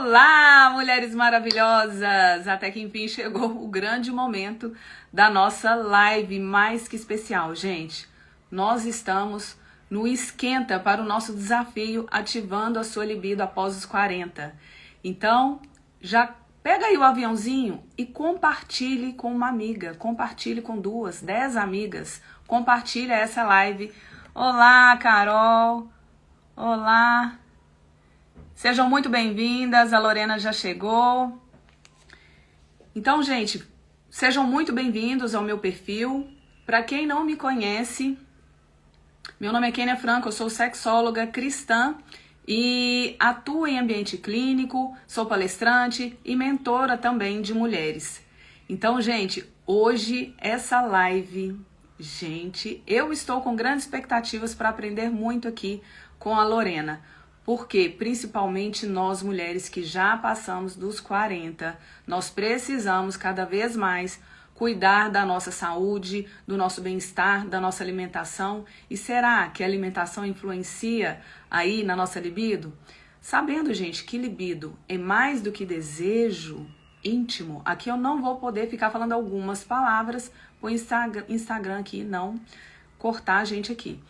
Olá, mulheres maravilhosas! Até que enfim chegou o grande momento da nossa live mais que especial, gente. Nós estamos no esquenta para o nosso desafio ativando a sua libido após os 40. Então, já pega aí o aviãozinho e compartilhe com uma amiga, compartilhe com 2, 10 amigas, compartilha essa live. Olá, Carol! Olá! Sejam muito bem-vindas, a Lorena já chegou. Então, gente, sejam muito bem-vindos ao meu perfil. Para quem não me conhece, meu nome é Kênia Franco, eu sou sexóloga cristã e atuo em ambiente clínico, sou palestrante e mentora também de mulheres. Então, gente, hoje essa live, gente, eu estou com grandes expectativas para aprender muito aqui com a Lorena. Porque, principalmente nós mulheres que já passamos dos 40, nós precisamos cada vez mais cuidar da nossa saúde, do nosso bem-estar, da nossa alimentação. E será que a alimentação influencia aí na nossa libido? Sabendo, gente, que libido é mais do que desejo íntimo, aqui eu não vou poder ficar falando algumas palavras pro Instagram aqui, não cortar a gente aqui.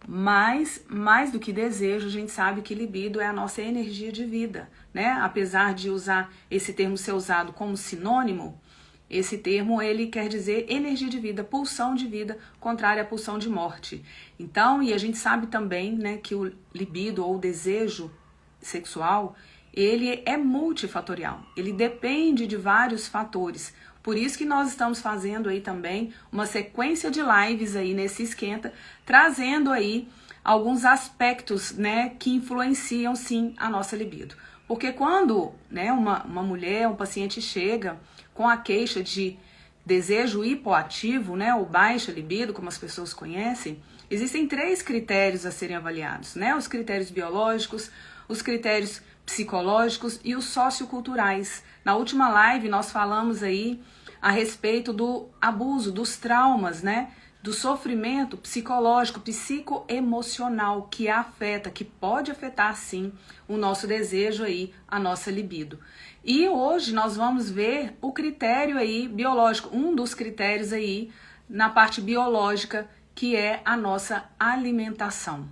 Mas, mais do que desejo, a gente sabe que libido é a nossa energia de vida, né? Apesar de usar esse termo ser usado como sinônimo, esse termo ele quer dizer energia de vida, pulsão de vida, contrária à pulsão de morte. Então, e a gente sabe também, né, que o libido ou o desejo sexual, ele é multifatorial, ele depende de vários fatores. Por isso que nós estamos fazendo aí também uma sequência de lives aí nesse esquenta, trazendo aí alguns aspectos, né, que influenciam sim a nossa libido. Porque quando, né, uma mulher, um paciente chega com a queixa de desejo hipoativo, né, ou baixa libido, como as pessoas conhecem, existem 3 critérios a serem avaliados, né? Os critérios biológicos, os critérios psicológicos e os socioculturais. Na última live nós falamos aí a respeito do abuso, dos traumas, né? Do sofrimento psicológico, psicoemocional que afeta, que pode afetar sim o nosso desejo aí, a nossa libido. E hoje nós vamos ver o critério aí biológico, um dos critérios aí na parte biológica, que é a nossa alimentação.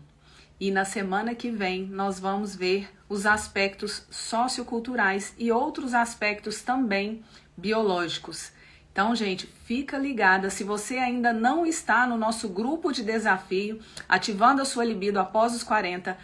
E na semana que vem nós vamos ver os aspectos socioculturais e outros aspectos também biológicos. Então, gente, fica ligada. Se você ainda não está no nosso grupo de desafio, ativando a sua libido após os 40,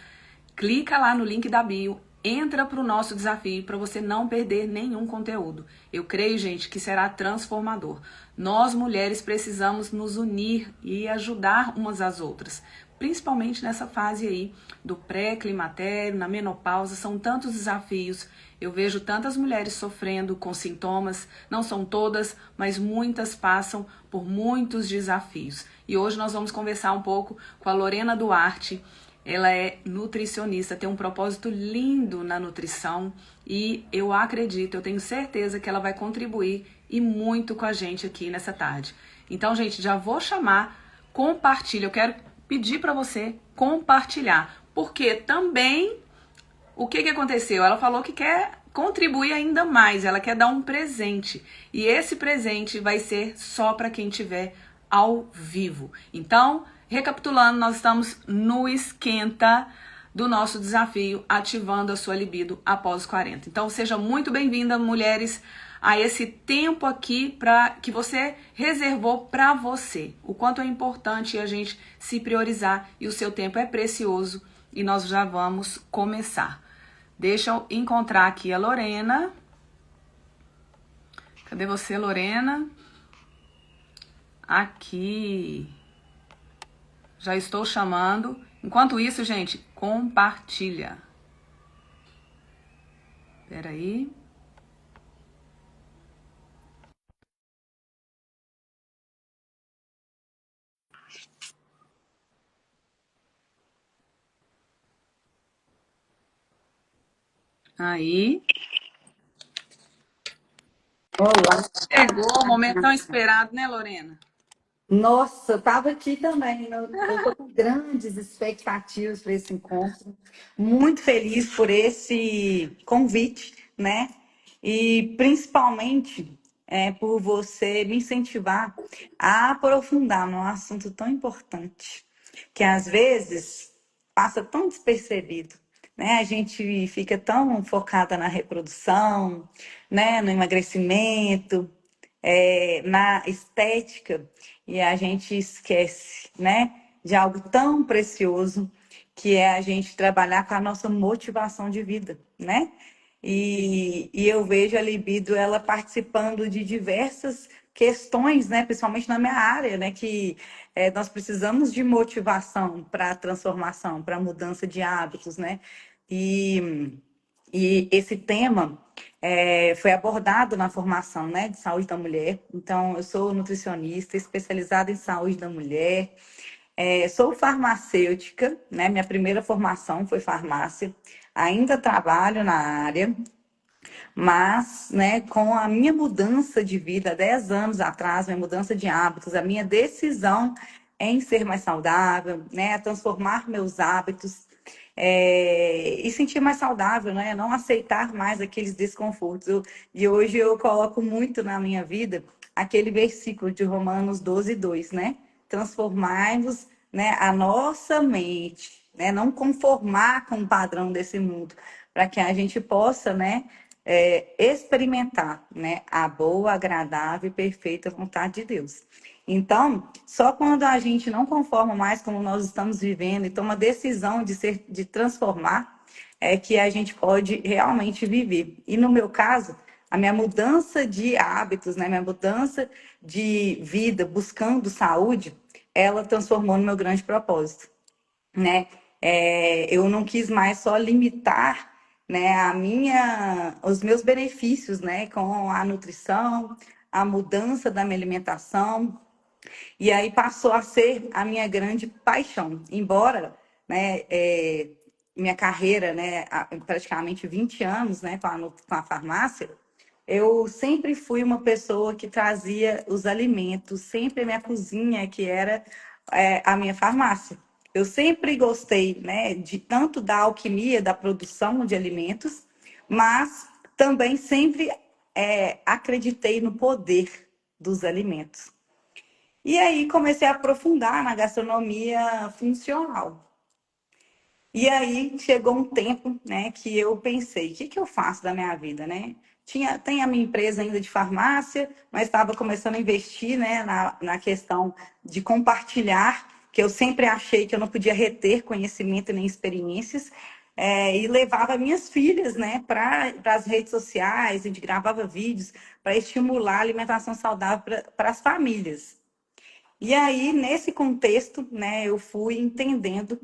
clica lá no link da bio, entra para o nosso desafio para você não perder nenhum conteúdo. Eu creio, gente, que será transformador. Nós, mulheres, precisamos nos unir e ajudar umas às outras. Principalmente nessa fase aí do pré-climatério, na menopausa, são tantos desafios. Eu vejo tantas mulheres sofrendo com sintomas, não são todas, mas muitas passam por muitos desafios. E hoje nós vamos conversar um pouco com a Lorena Duarte. Ela é nutricionista, tem um propósito lindo na nutrição e eu acredito, eu tenho certeza que ela vai contribuir e muito com a gente aqui nessa tarde. Então, gente, já vou chamar, compartilha, eu quero pedir para você compartilhar, porque também o que aconteceu? Ela falou que quer contribuir ainda mais, ela quer dar um presente e esse presente vai ser só para quem estiver ao vivo. Então, recapitulando, nós estamos no esquenta do nosso desafio ativando a sua libido após os 40. Então, seja muito bem-vinda, mulheres, a esse tempo aqui que você reservou para você. O quanto é importante a gente se priorizar e o seu tempo é precioso e nós já vamos começar. Deixa eu encontrar aqui a Lorena. Cadê você, Lorena? Aqui. Já estou chamando. Enquanto isso, gente, compartilha. Espera aí. Aí. Olá. Chegou o momento tão esperado, né, Lorena? Nossa, eu estava aqui também. Eu estou com grandes expectativas para esse encontro. Muito feliz por esse convite, né? E principalmente por você me incentivar a aprofundar num assunto tão importante, que às vezes passa tão despercebido, né? A gente fica tão focada na reprodução, né? No emagrecimento, na estética, e a gente esquece, né, de algo tão precioso que é a gente trabalhar com a nossa motivação de vida, né? E eu vejo a libido ela participando de diversas questões, né, principalmente na minha área, né, que nós precisamos de motivação para a transformação, para a mudança de hábitos, né? E esse tema foi abordado na formação, né, de saúde da mulher. Então, eu sou nutricionista especializada em saúde da mulher. Sou farmacêutica, né? Minha primeira formação foi farmácia. Ainda trabalho na área, mas, né, com a minha mudança de vida, 10 anos atrás, minha mudança de hábitos, a minha decisão em ser mais saudável, né, a transformar meus hábitos e sentir mais saudável, né, não aceitar mais aqueles desconfortos. E hoje eu coloco muito na minha vida aquele versículo de Romanos 12:2, né? Transformai-vos, né, a nossa mente, né, não conformar com o padrão desse mundo, para que a gente possa, né, experimentar, né, a boa, agradável e perfeita vontade de Deus. Então, só quando a gente não conforma mais como nós estamos vivendo e toma a decisão de transformar, é que a gente pode realmente viver. E no meu caso, a minha mudança de hábitos, né, minha mudança de vida buscando saúde, ela transformou no meu grande propósito, né? Eu não quis mais só limitar, né, os meus benefícios, né, com a nutrição, a mudança da minha alimentação, e aí passou a ser a minha grande paixão. Embora, né, minha carreira, né, há praticamente 20 anos, né, com a farmácia, eu sempre fui uma pessoa que trazia os alimentos, sempre a minha cozinha, que era a minha farmácia. Eu sempre gostei, né, de tanto da alquimia, da produção de alimentos, mas também sempre acreditei no poder dos alimentos. E aí comecei a aprofundar na gastronomia funcional. E aí chegou um tempo, né, que eu pensei, o que que eu faço da minha vida, né? Tem a minha empresa ainda de farmácia, mas estava começando a investir, né, na questão de compartilhar, que eu sempre achei que eu não podia reter conhecimento nem experiências, e levava minhas filhas, né, para as redes sociais, a gente gravava vídeos para estimular a alimentação saudável para as famílias. E aí, nesse contexto, né, eu fui entendendo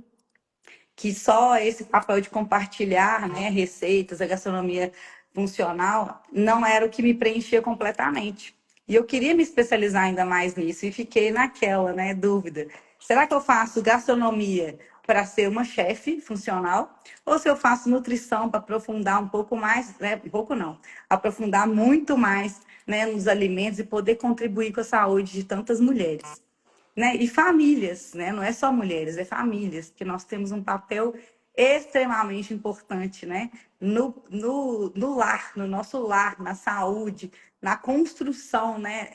que só esse papel de compartilhar, né, receitas, a gastronomia funcional, não era o que me preenchia completamente. E eu queria me especializar ainda mais nisso e fiquei naquela, né, dúvida. Será que eu faço gastronomia para ser uma chefe funcional? Ou se eu faço nutrição para aprofundar um pouco mais, né, um pouco não, aprofundar muito mais, né, nos alimentos e poder contribuir com a saúde de tantas mulheres, né? E famílias, né? Não é só mulheres, é famílias, que nós temos um papel extremamente importante, né? No lar, no nosso lar, na saúde, na construção, né?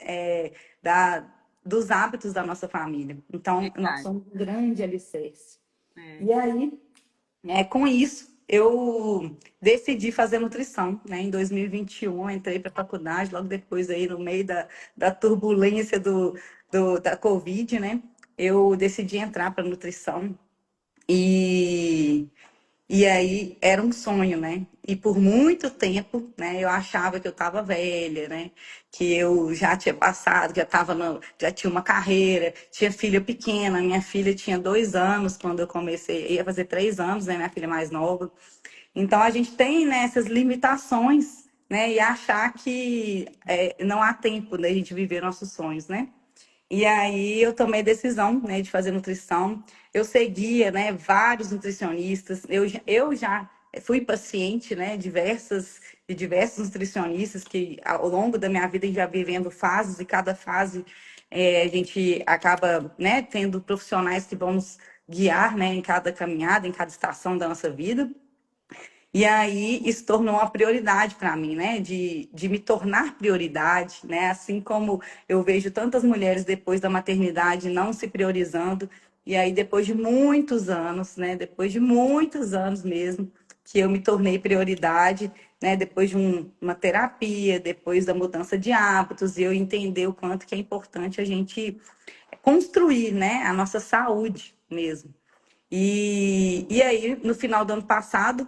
Dos hábitos da nossa família. Então, nós Verdade. somos um grande alicerce. É. E aí, com isso, eu decidi fazer nutrição, né? Em 2021, entrei para a faculdade, logo depois aí, no meio da turbulência da Covid, né? Eu decidi entrar para nutrição e, e aí era um sonho, né? E por muito tempo, né, eu achava que eu estava velha, né? Que eu já tinha passado, já tinha uma carreira, tinha filha pequena. Minha filha tinha 2 anos quando eu comecei, ia fazer 3 anos, né? Minha filha mais nova. Então a gente tem, né, essas limitações, né? E achar que não há tempo da gente viver nossos sonhos, né? E aí eu tomei a decisão, né, de fazer nutrição. Eu seguia, né, vários nutricionistas. Eu já fui paciente, né, de diversos nutricionistas que ao longo da minha vida já vivendo fases e cada fase a gente acaba, né, tendo profissionais que vão nos guiar, né, em cada caminhada, em cada estação da nossa vida. E aí isso tornou uma prioridade para mim, né? De me tornar prioridade, né? Assim como eu vejo tantas mulheres depois da maternidade não se priorizando, e aí depois de muitos anos, né? Depois de muitos anos mesmo, que eu me tornei prioridade, né? Depois de uma terapia, depois da mudança de hábitos, e eu entender o quanto que é importante a gente construir, né? A nossa saúde mesmo. E aí, no final do ano passado,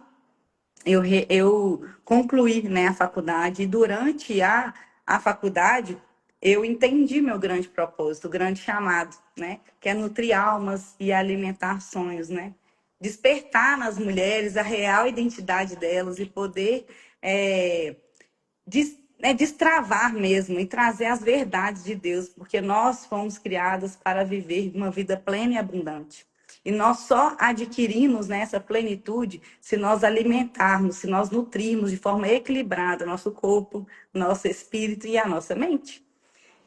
eu concluí, né, a faculdade e durante a faculdade eu entendi meu grande propósito, o grande chamado, né, que é nutrir almas e alimentar sonhos, né, despertar nas mulheres a real identidade delas e poder é, destravar mesmo e trazer as verdades de Deus, porque nós fomos criadas para viver uma vida plena e abundante. E nós só adquirimos, né, essa plenitude se nós alimentarmos, se nós nutrirmos de forma equilibrada nosso corpo, nosso espírito e a nossa mente.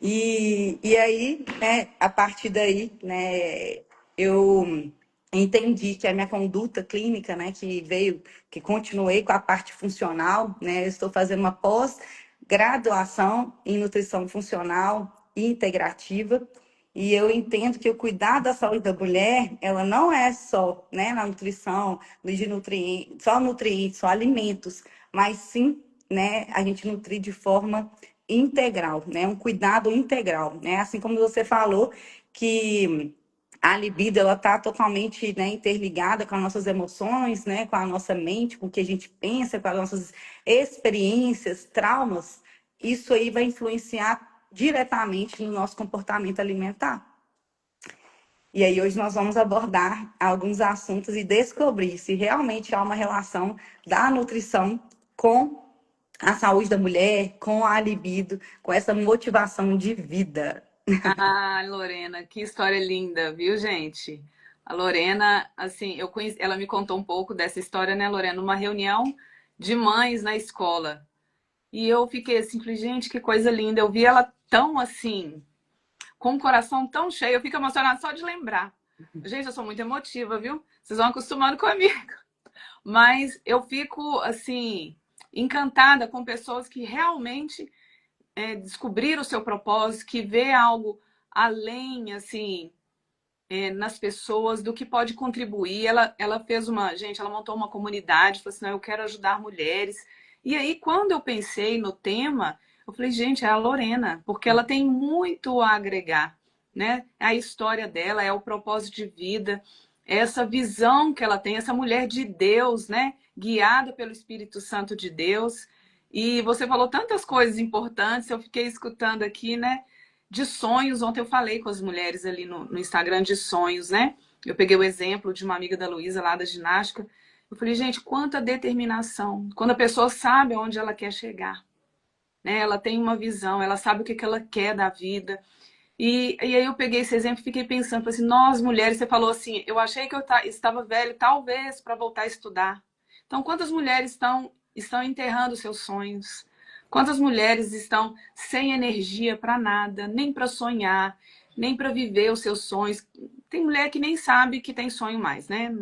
E aí, né, a partir daí, né, eu entendi que a minha conduta clínica, né, que veio, que continuei com a parte funcional, né, eu estou fazendo uma pós-graduação em nutrição funcional e integrativa, e eu entendo que o cuidado da saúde da mulher, ela não é só, né, na nutrição, de nutrientes, só alimentos, mas sim, né, a gente nutrir de forma integral, né? Um cuidado integral, né? Assim como você falou que a libido ela está totalmente, né, interligada com as nossas emoções, né, com a nossa mente, com o que a gente pensa, com as nossas experiências, traumas. Isso aí vai influenciar diretamente no nosso comportamento alimentar. E aí hoje nós vamos abordar alguns assuntos e descobrir se realmente há uma relação da nutrição com a saúde da mulher, com a libido, com essa motivação de vida. Ah, Lorena, que história linda, viu, gente? A Lorena, assim, eu conheci, ela me contou um pouco dessa história, né, Lorena, numa reunião de mães na escola. E eu fiquei assim, falei, gente, que coisa linda. Eu vi ela tão assim, com o coração tão cheio, eu fico emocionada só de lembrar. Gente, eu sou muito emotiva, viu? Vocês vão acostumando comigo. Mas eu fico, assim, encantada com pessoas que realmente descobrir o seu propósito, que vê algo além, assim, nas pessoas, do que pode contribuir. Ela fez uma, gente, ela montou uma comunidade, falou assim, não, eu quero ajudar mulheres. E aí, quando eu pensei no tema, eu falei, gente, é a Lorena, porque ela tem muito a agregar, né? A história dela, é o propósito de vida, essa visão que ela tem, essa mulher de Deus, né? Guiada pelo Espírito Santo de Deus. E você falou tantas coisas importantes, eu fiquei escutando aqui, né? De sonhos. Ontem eu falei com as mulheres ali no Instagram de sonhos, né? Eu peguei o exemplo de uma amiga da Luísa lá da ginástica. Eu falei, gente, quanta determinação. Quando a pessoa sabe aonde ela quer chegar, né? Ela tem uma visão, ela sabe o que ela quer da vida. E aí eu peguei esse exemplo e fiquei pensando, falei assim, nós mulheres, você falou assim, eu achei que eu estava velha, talvez, para voltar a estudar. Então, quantas mulheres estão enterrando seus sonhos? Quantas mulheres estão sem energia para nada, nem para sonhar, nem para viver os seus sonhos? Tem mulher que nem sabe que tem sonho mais, né?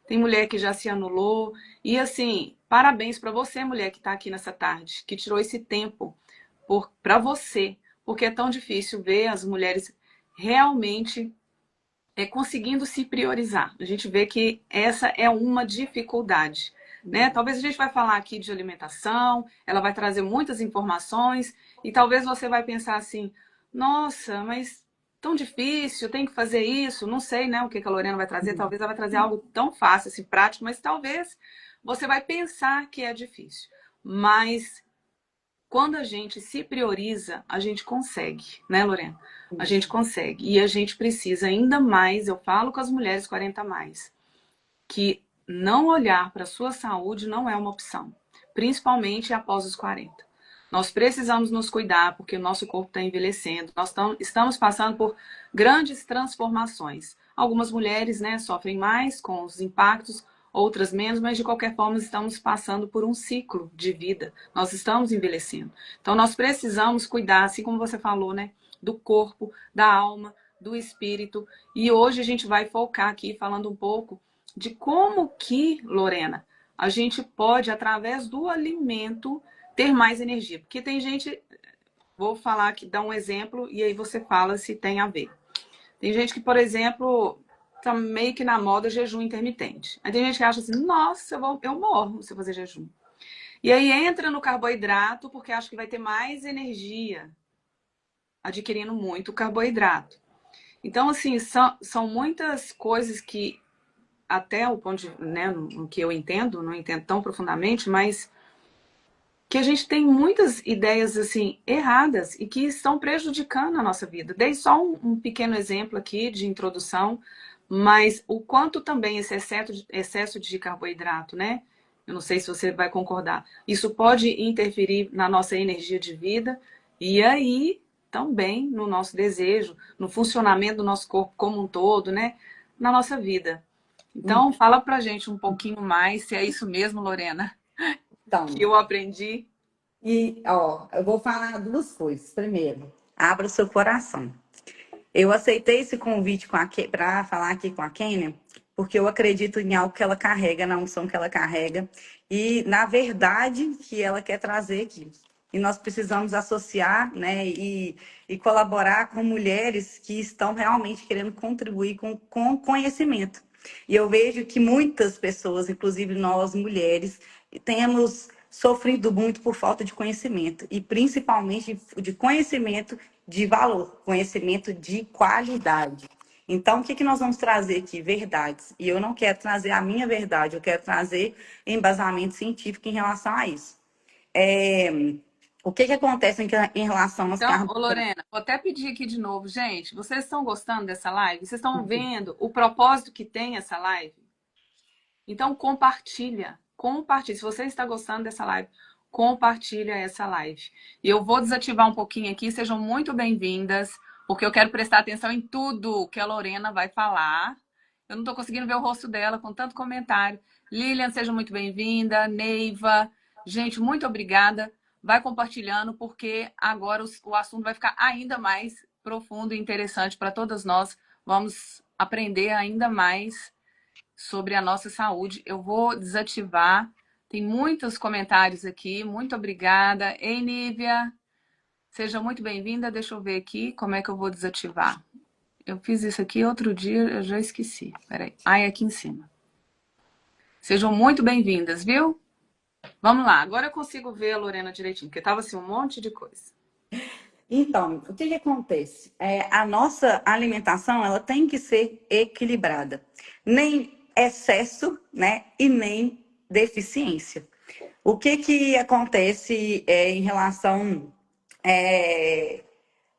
Tem mulher que já se anulou. E assim, parabéns para você, mulher que está aqui nessa tarde, que tirou esse tempo para você, porque é tão difícil ver as mulheres realmente conseguindo se priorizar. A gente vê que essa é uma dificuldade, né? Talvez a gente vai falar aqui de alimentação, ela vai trazer muitas informações e talvez você vai pensar assim, nossa, mas tão difícil, tem que fazer isso, não sei, né, o que a Lorena vai trazer, talvez ela vai trazer algo tão fácil, assim, prático, mas talvez você vai pensar que é difícil. Mas quando a gente se prioriza, a gente consegue, né, Lorena? A gente consegue. E a gente precisa ainda mais, eu falo com as mulheres 40 a mais, que não olhar para a sua saúde não é uma opção, principalmente após os 40. Nós precisamos nos cuidar porque o nosso corpo está envelhecendo, nós estamos passando por grandes transformações. Algumas mulheres, né, sofrem mais com os impactos, outras menos, mas de qualquer forma estamos passando por um ciclo de vida. Nós estamos envelhecendo. Então nós precisamos cuidar, assim como você falou, né, do corpo, da alma, do espírito. E hoje a gente vai focar aqui falando um pouco de como que, Lorena, a gente pode, através do alimento, ter mais energia. Porque tem gente, vou falar aqui, dar um exemplo, e aí você fala se tem a ver. Tem gente que, por exemplo, tá meio que na moda jejum intermitente. Aí tem gente que acha assim, nossa, eu morro se eu fazer jejum. E aí entra no carboidrato porque acha que vai ter mais energia adquirindo muito carboidrato. Então, assim, são muitas coisas que, até o ponto de, né, no que eu entendo, não entendo tão profundamente, mas que a gente tem muitas ideias, assim, erradas e que estão prejudicando a nossa vida. Dei só um pequeno exemplo aqui de introdução, mas o quanto também esse excesso de carboidrato, né? Eu não sei se você vai concordar. Isso pode interferir na nossa energia de vida e aí também no nosso desejo, no funcionamento do nosso corpo como um todo, né? Na nossa vida. Então, fala pra gente um pouquinho mais se é isso mesmo, Lorena, que Então, eu aprendi. ó, eu vou falar duas coisas. Primeiro, abra o seu coração. Eu aceitei esse convite para falar aqui com a Kênia, porque eu acredito em algo que ela carrega, na unção que ela carrega, e na verdade que ela quer trazer aqui. E nós precisamos associar, né, e colaborar com mulheres que estão realmente querendo contribuir com conhecimento. E eu vejo que muitas pessoas, inclusive nós mulheres, temos sofrido muito por falta de conhecimento, e principalmente de conhecimento de valor, conhecimento de qualidade. Então, o que nós vamos trazer aqui? Verdades. E eu não quero trazer a minha verdade, eu quero trazer embasamento científico em relação a isso. É, o que acontece em relação aos Então, ô carboidratos? Lorena, vou até pedir aqui de novo, gente, vocês estão gostando dessa live? Vocês estão vendo o propósito que tem essa live? Então, compartilha, compartilha. Se você está gostando dessa live, compartilha essa live. E eu vou desativar um pouquinho aqui, sejam muito bem-vindas, porque eu quero prestar atenção em tudo que a Lorena vai falar. Eu não estou conseguindo ver o rosto dela com tanto comentário. Lilian, seja muito bem-vinda. Neiva, gente, muito obrigada. Vai compartilhando, porque agora o assunto vai ficar ainda mais profundo e interessante para todas nós. Vamos aprender ainda mais sobre a nossa saúde. Eu vou desativar. Tem muitos comentários aqui. Muito obrigada. Ei, Nívia, seja muito bem-vinda. Deixa eu ver aqui como é que eu vou desativar. Eu fiz isso aqui outro dia, eu já esqueci. Peraí. Ai, aqui em cima. Sejam muito bem-vindas, viu? Vamos lá. Agora eu consigo ver a Lorena direitinho, porque tava assim um monte de coisa. Então, o que acontece? A nossa alimentação ela tem que ser equilibrada. Nem excesso, né? E nem deficiência. O que acontece em relação é,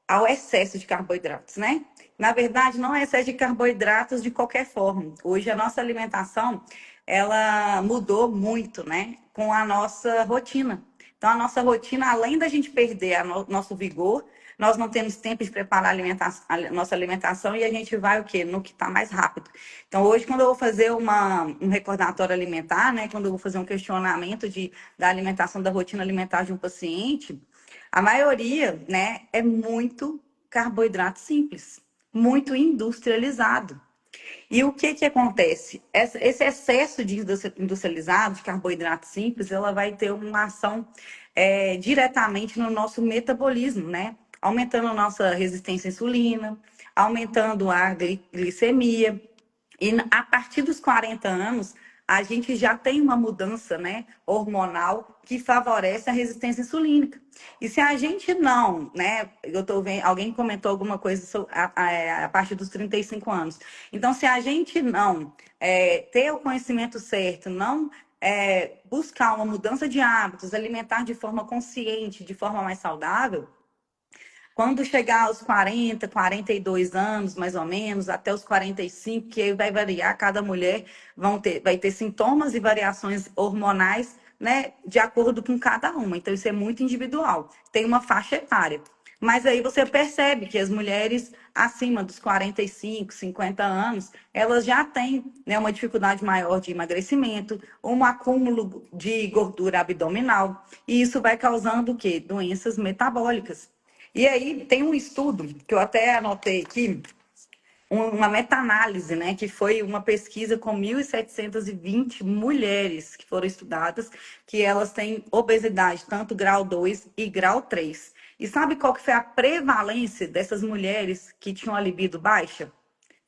ao excesso de carboidratos, né? Na verdade, não é excesso de carboidratos de qualquer forma. Hoje a nossa alimentação, ela mudou muito, né? Com a nossa rotina. Então, a nossa rotina, além da gente perder nosso vigor, nós não temos tempo de preparar a nossa alimentação e a gente vai o quê? No que está mais rápido. Então, hoje, quando eu vou fazer um recordatório alimentar, né? Quando eu vou fazer um questionamento da alimentação, da rotina alimentar de um paciente, a maioria, né, é muito carboidrato simples, muito industrializado. E o que acontece? Esse excesso de industrializado, de carboidrato simples, ela vai ter uma ação diretamente no nosso metabolismo, né? Aumentando a nossa resistência à insulina, aumentando a glicemia. E a partir dos 40 anos, a gente já tem uma mudança, né, hormonal que favorece a resistência insulínica. E se a gente não, né, eu tô vendo, alguém comentou alguma coisa a partir dos 35 anos. Então, se a gente não ter o conhecimento certo, não buscar uma mudança de hábitos, alimentar de forma consciente, de forma mais saudável, quando chegar aos 40, 42 anos, mais ou menos, até os 45, que aí vai variar, cada mulher vai ter sintomas e variações hormonais, né, de acordo com cada uma. Então, isso é muito individual. Tem uma faixa etária. Mas aí você percebe que as mulheres acima dos 45, 50 anos, elas já têm, né, uma dificuldade maior de emagrecimento, um acúmulo de gordura abdominal, e isso vai causando o quê? Doenças metabólicas. E aí tem um estudo que eu até anotei aqui, uma meta-análise, né, que foi uma pesquisa com 1.720 mulheres que foram estudadas, que elas têm obesidade, tanto grau 2 e grau 3. E sabe qual que foi a prevalência dessas mulheres que tinham a libido baixa?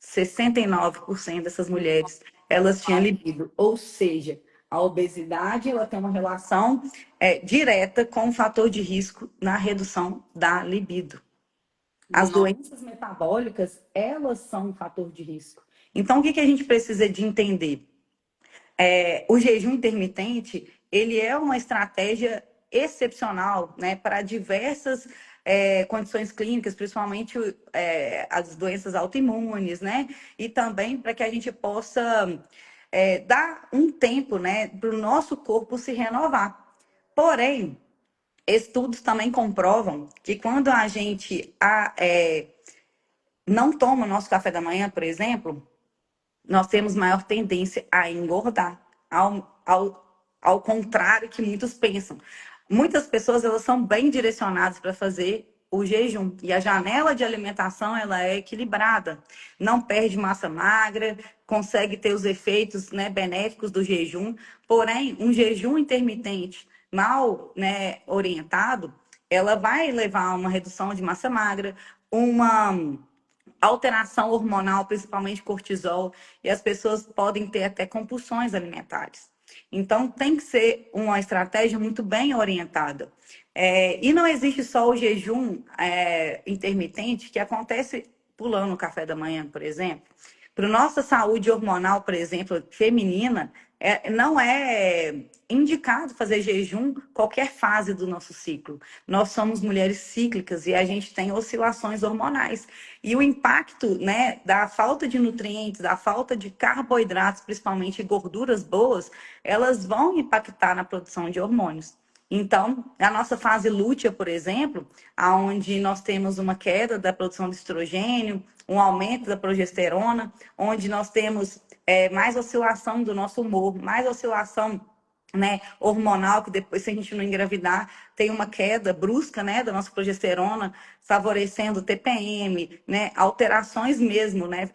69% dessas mulheres, elas tinham libido, ou seja, a obesidade ela tem uma relação direta com o fator de risco na redução da libido. As doenças metabólicas, elas são um fator de risco. Então, o que a gente precisa de entender? O jejum intermitente, ele é uma estratégia excepcional, né, para diversas condições clínicas, principalmente as doenças autoimunes, né, e também para que a gente possa dar um tempo, né, para o nosso corpo se renovar. Porém, estudos também comprovam que quando a gente não toma o nosso café da manhã, por exemplo, nós temos maior tendência a engordar, ao contrário que muitos pensam. Muitas pessoas elas são bem direcionadas para fazer o jejum e a janela de alimentação ela é equilibrada, não perde massa magra, consegue ter os efeitos, né, benéficos do jejum. Porém, um jejum intermitente mal, né, orientado, ela vai levar a uma redução de massa magra, uma alteração hormonal, principalmente cortisol, e as pessoas podem ter até compulsões alimentares. Então, tem que ser uma estratégia muito bem orientada. E não existe só o jejum intermitente, que acontece pulando o café da manhã, por exemplo. Para nossa saúde hormonal, por exemplo, feminina, não é indicado fazer jejum qualquer fase do nosso ciclo. Nós somos mulheres cíclicas e a gente tem oscilações hormonais. E o impacto, né, da falta de nutrientes, da falta de carboidratos, principalmente gorduras boas, elas vão impactar na produção de hormônios. Então, a nossa fase lútea, por exemplo, onde nós temos uma queda da produção de estrogênio, um aumento da progesterona, onde nós temos mais oscilação do nosso humor, mais oscilação, né, hormonal, que depois, se a gente não engravidar, tem uma queda brusca, né, da nossa progesterona, favorecendo o TPM, né, alterações mesmo, né,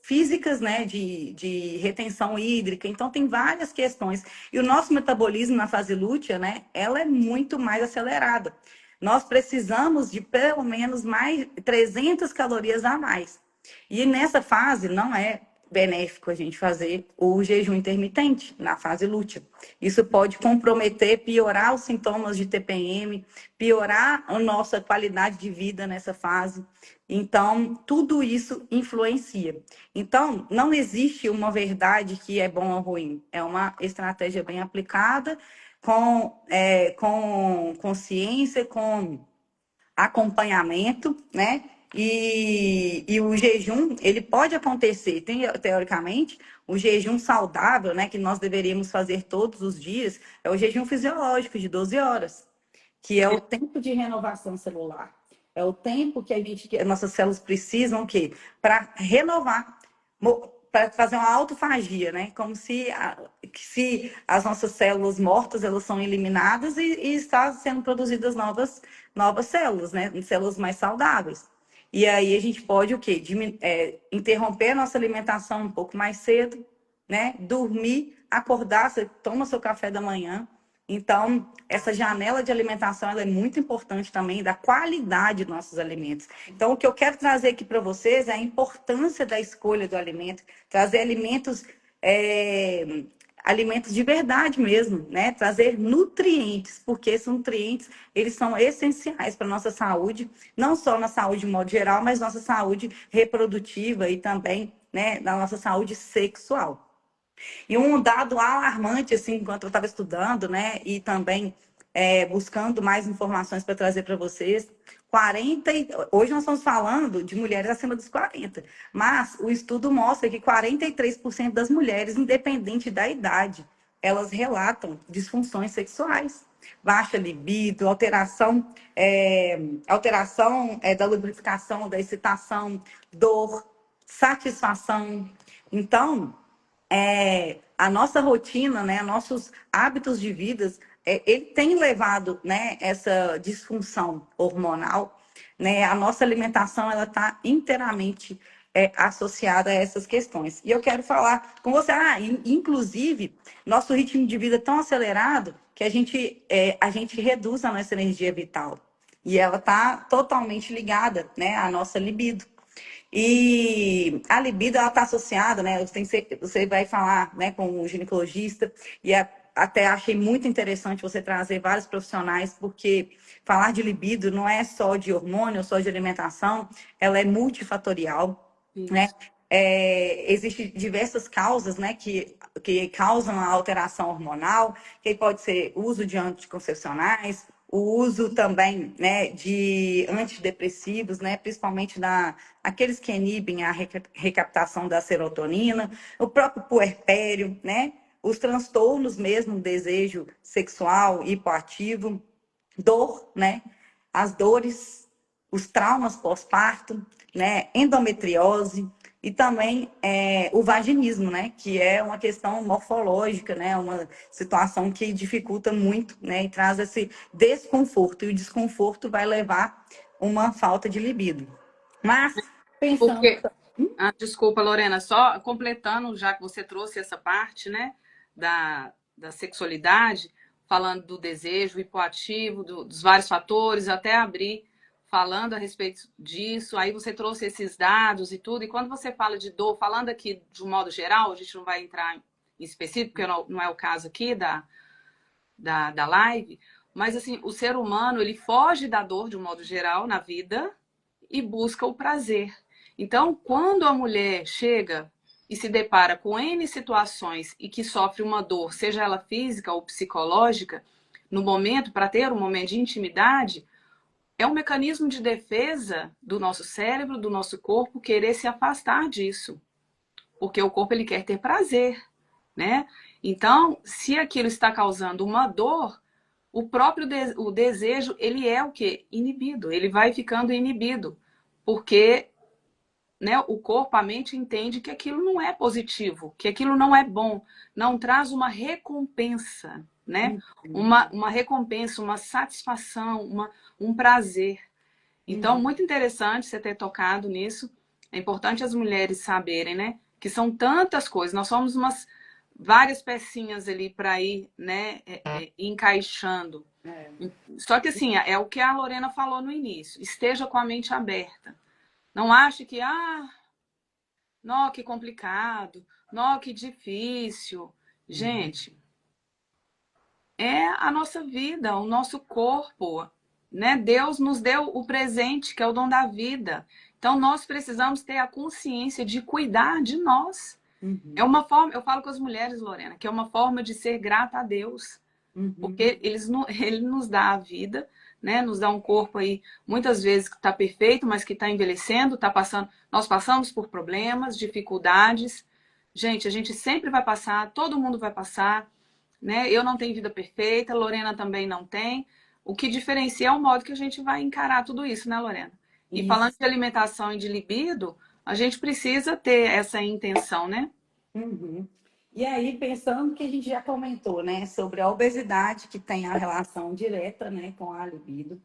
físicas, né, de retenção hídrica. Então, tem várias questões. E o nosso metabolismo na fase lútea, né, ela é muito mais acelerada. Nós precisamos de pelo menos mais 300 calorias a mais. E nessa fase não é benéfico a gente fazer o jejum intermitente na fase lútea. Isso pode comprometer, piorar os sintomas de TPM, piorar a nossa qualidade de vida nessa fase. Então, tudo isso influencia. Então, não existe uma verdade que é bom ou ruim. É uma estratégia bem aplicada, com consciência, com acompanhamento, né? E o jejum, ele pode acontecer, teoricamente, o jejum saudável, né, que nós deveríamos fazer todos os dias, é o jejum fisiológico de 12 horas, que é o tempo de renovação celular. É o tempo que as nossas células precisam o quê? Para renovar, para fazer uma autofagia, né? Como se as nossas células mortas elas são eliminadas e está sendo produzidas novas células, né? Células mais saudáveis. E aí a gente pode o quê? Interromper a nossa alimentação um pouco mais cedo, né? Dormir, acordar, você toma seu café da manhã. Então, essa janela de alimentação ela é muito importante também, da qualidade dos nossos alimentos. Então, o que eu quero trazer aqui para vocês é a importância da escolha do alimento, trazer alimentos de verdade mesmo, né? Trazer nutrientes, porque esses nutrientes, eles são essenciais para a nossa saúde, não só na saúde de modo geral, mas nossa saúde reprodutiva e também, né, na nossa saúde sexual. E um dado alarmante, assim, enquanto eu estava estudando, né, e também buscando mais informações para trazer para vocês, hoje nós estamos falando de mulheres acima dos 40, mas o estudo mostra que 43% das mulheres, independente da idade, elas relatam disfunções sexuais, baixa libido, alteração da lubrificação, da excitação, dor, satisfação. Então, a nossa rotina, né, nossos hábitos de vida, ele tem levado, né, essa disfunção hormonal, né, a nossa alimentação ela está inteiramente associada a essas questões. E eu quero falar com você, inclusive, nosso ritmo de vida é tão acelerado que a gente reduz a nossa energia vital. E ela está totalmente ligada, né, à nossa libido. E a libido, ela está associada, né? Você vai falar, né, com o ginecologista, e até achei muito interessante você trazer vários profissionais, porque falar de libido não é só de hormônio, só de alimentação, ela é multifatorial, né? Isso. Existem diversas causas, né, que causam a alteração hormonal, que pode ser uso de anticoncepcionais, o uso também, né, de antidepressivos, né, principalmente aqueles que inibem a recaptação da serotonina, o próprio puerpério, né, os transtornos mesmo, desejo sexual hipoativo, dor, né, as dores, os traumas pós-parto, né, endometriose e também o vaginismo, né, que é uma questão morfológica, né, uma situação que dificulta muito, né, e traz esse desconforto, e o desconforto vai levar uma falta de libido. Mas, pensando... Porque, desculpa, Lorena, só completando, já que você trouxe essa parte, né, da sexualidade, falando do desejo hipoativo, dos vários fatores, até abrir falando a respeito disso, aí você trouxe esses dados e tudo, e quando você fala de dor, falando aqui de um modo geral, a gente não vai entrar em específico, porque não é o caso aqui da live, mas assim, o ser humano, ele foge da dor de um modo geral na vida e busca o prazer. Então, quando a mulher chega e se depara com N situações e que sofre uma dor, seja ela física ou psicológica, no momento, para ter um momento de intimidade, é um mecanismo de defesa do nosso cérebro, do nosso corpo, querer se afastar disso. Porque o corpo ele quer ter prazer, né? Então, se aquilo está causando uma dor, o próprio o desejo, ele é o quê? Inibido. Ele vai ficando inibido. Porque, né, o corpo, a mente entende que aquilo não é positivo, que aquilo não é bom, não traz uma recompensa, né? Uma recompensa, uma satisfação, um prazer. Então, Uhum. muito interessante você ter tocado nisso. É importante as mulheres saberem, né? Que são tantas coisas. Nós somos várias pecinhas ali para ir, né, encaixando. Só que assim, é o que a Lorena falou no início. Esteja com a mente aberta. Não ache que, não, que complicado, não, que difícil. Gente, é a nossa vida, o nosso corpo, né? Deus nos deu o presente, que é o dom da vida. Então nós precisamos ter a consciência de cuidar de nós. É Uhum. uma forma, eu falo com as mulheres, Lorena, que é uma forma de ser grata a Deus, Uhum. porque ele nos dá a vida, né? Nos dá um corpo aí, muitas vezes que está perfeito, mas que está envelhecendo, está passando. Nós passamos por problemas, dificuldades. Gente, a gente sempre vai passar, todo mundo vai passar, né? Eu não tenho vida perfeita, Lorena também não tem. O que diferencia é o modo que a gente vai encarar tudo isso, né, Lorena? E falando Isso. de alimentação e de libido, a gente precisa ter essa intenção, né? Uhum. E aí, pensando que a gente já comentou, né, sobre a obesidade, que tem a relação direta, né, com a libido,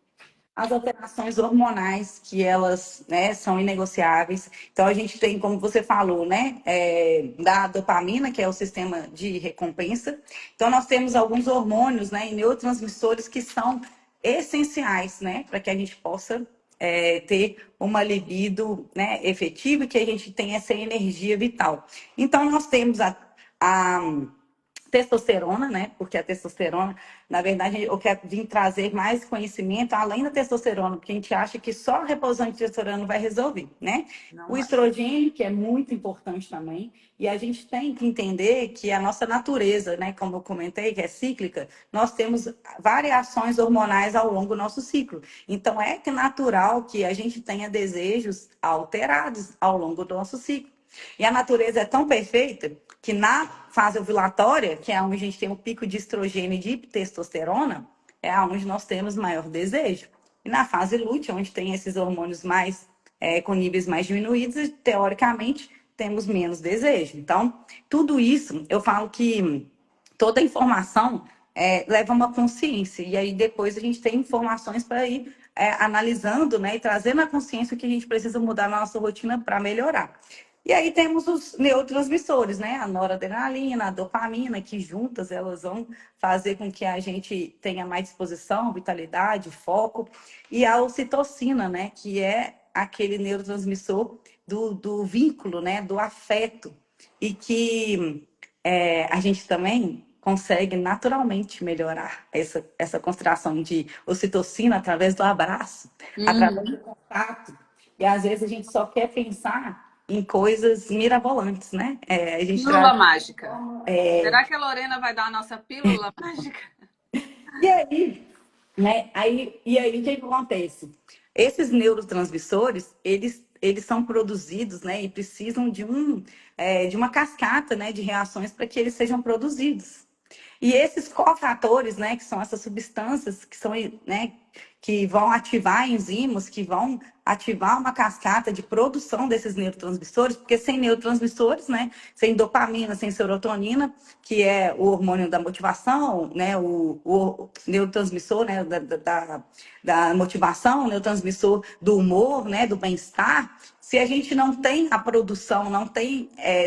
as alterações hormonais, que elas, né, são inegociáveis. Então, a gente tem, como você falou, né, da dopamina, que é o sistema de recompensa. Então, nós temos alguns hormônios, né, e neurotransmissores que são essenciais, né, para que a gente possa ter uma libido, né, efetiva e que a gente tenha essa energia vital. Então, nós temos a testosterona, né? Porque a testosterona, na verdade, eu quero vir trazer mais conhecimento além da testosterona, porque a gente acha que só repousante de testosterona vai resolver, né? Não O vai. estrogênio, que é muito importante também, e a gente tem que entender que a nossa natureza, né, como eu comentei, que é cíclica, nós temos variações hormonais ao longo do nosso ciclo. Então, é que natural que a gente tenha desejos alterados ao longo do nosso ciclo. E a natureza é tão perfeita que na fase ovulatória, que é onde a gente tem o pico de estrogênio e de testosterona, é onde nós temos maior desejo. E na fase lútea, onde tem esses hormônios mais com níveis mais diminuídos, teoricamente temos menos desejo. Então, tudo isso, eu falo que toda informação leva uma consciência, e aí depois a gente tem informações para ir analisando, né, e trazendo a consciência o que a gente precisa mudar na nossa rotina para melhorar. E aí temos os neurotransmissores, né? A noradrenalina, a dopamina, que juntas elas vão fazer com que a gente tenha mais disposição, vitalidade, foco. E a ocitocina, né? Que é aquele neurotransmissor do vínculo, né? Do afeto. E que a gente também consegue naturalmente melhorar essa concentração de ocitocina através do abraço, através do contato. E às vezes a gente só quer pensar em coisas mirabolantes, né? A gente Pílula traz. mágica. Será que a Lorena vai dar a nossa pílula mágica? E aí, né? O que acontece? Esses neurotransmissores, eles são produzidos, né? E precisam de uma cascata, né? De reações para que eles sejam produzidos. E esses cofatores, né, que são essas substâncias que são, né, que vão ativar enzimas, que vão ativar uma cascata de produção desses neurotransmissores, porque sem neurotransmissores, né, sem dopamina, sem serotonina, que é o hormônio da motivação, né, o neurotransmissor, né, da motivação, o neurotransmissor do humor, né, do bem-estar. Se a gente não tem a produção,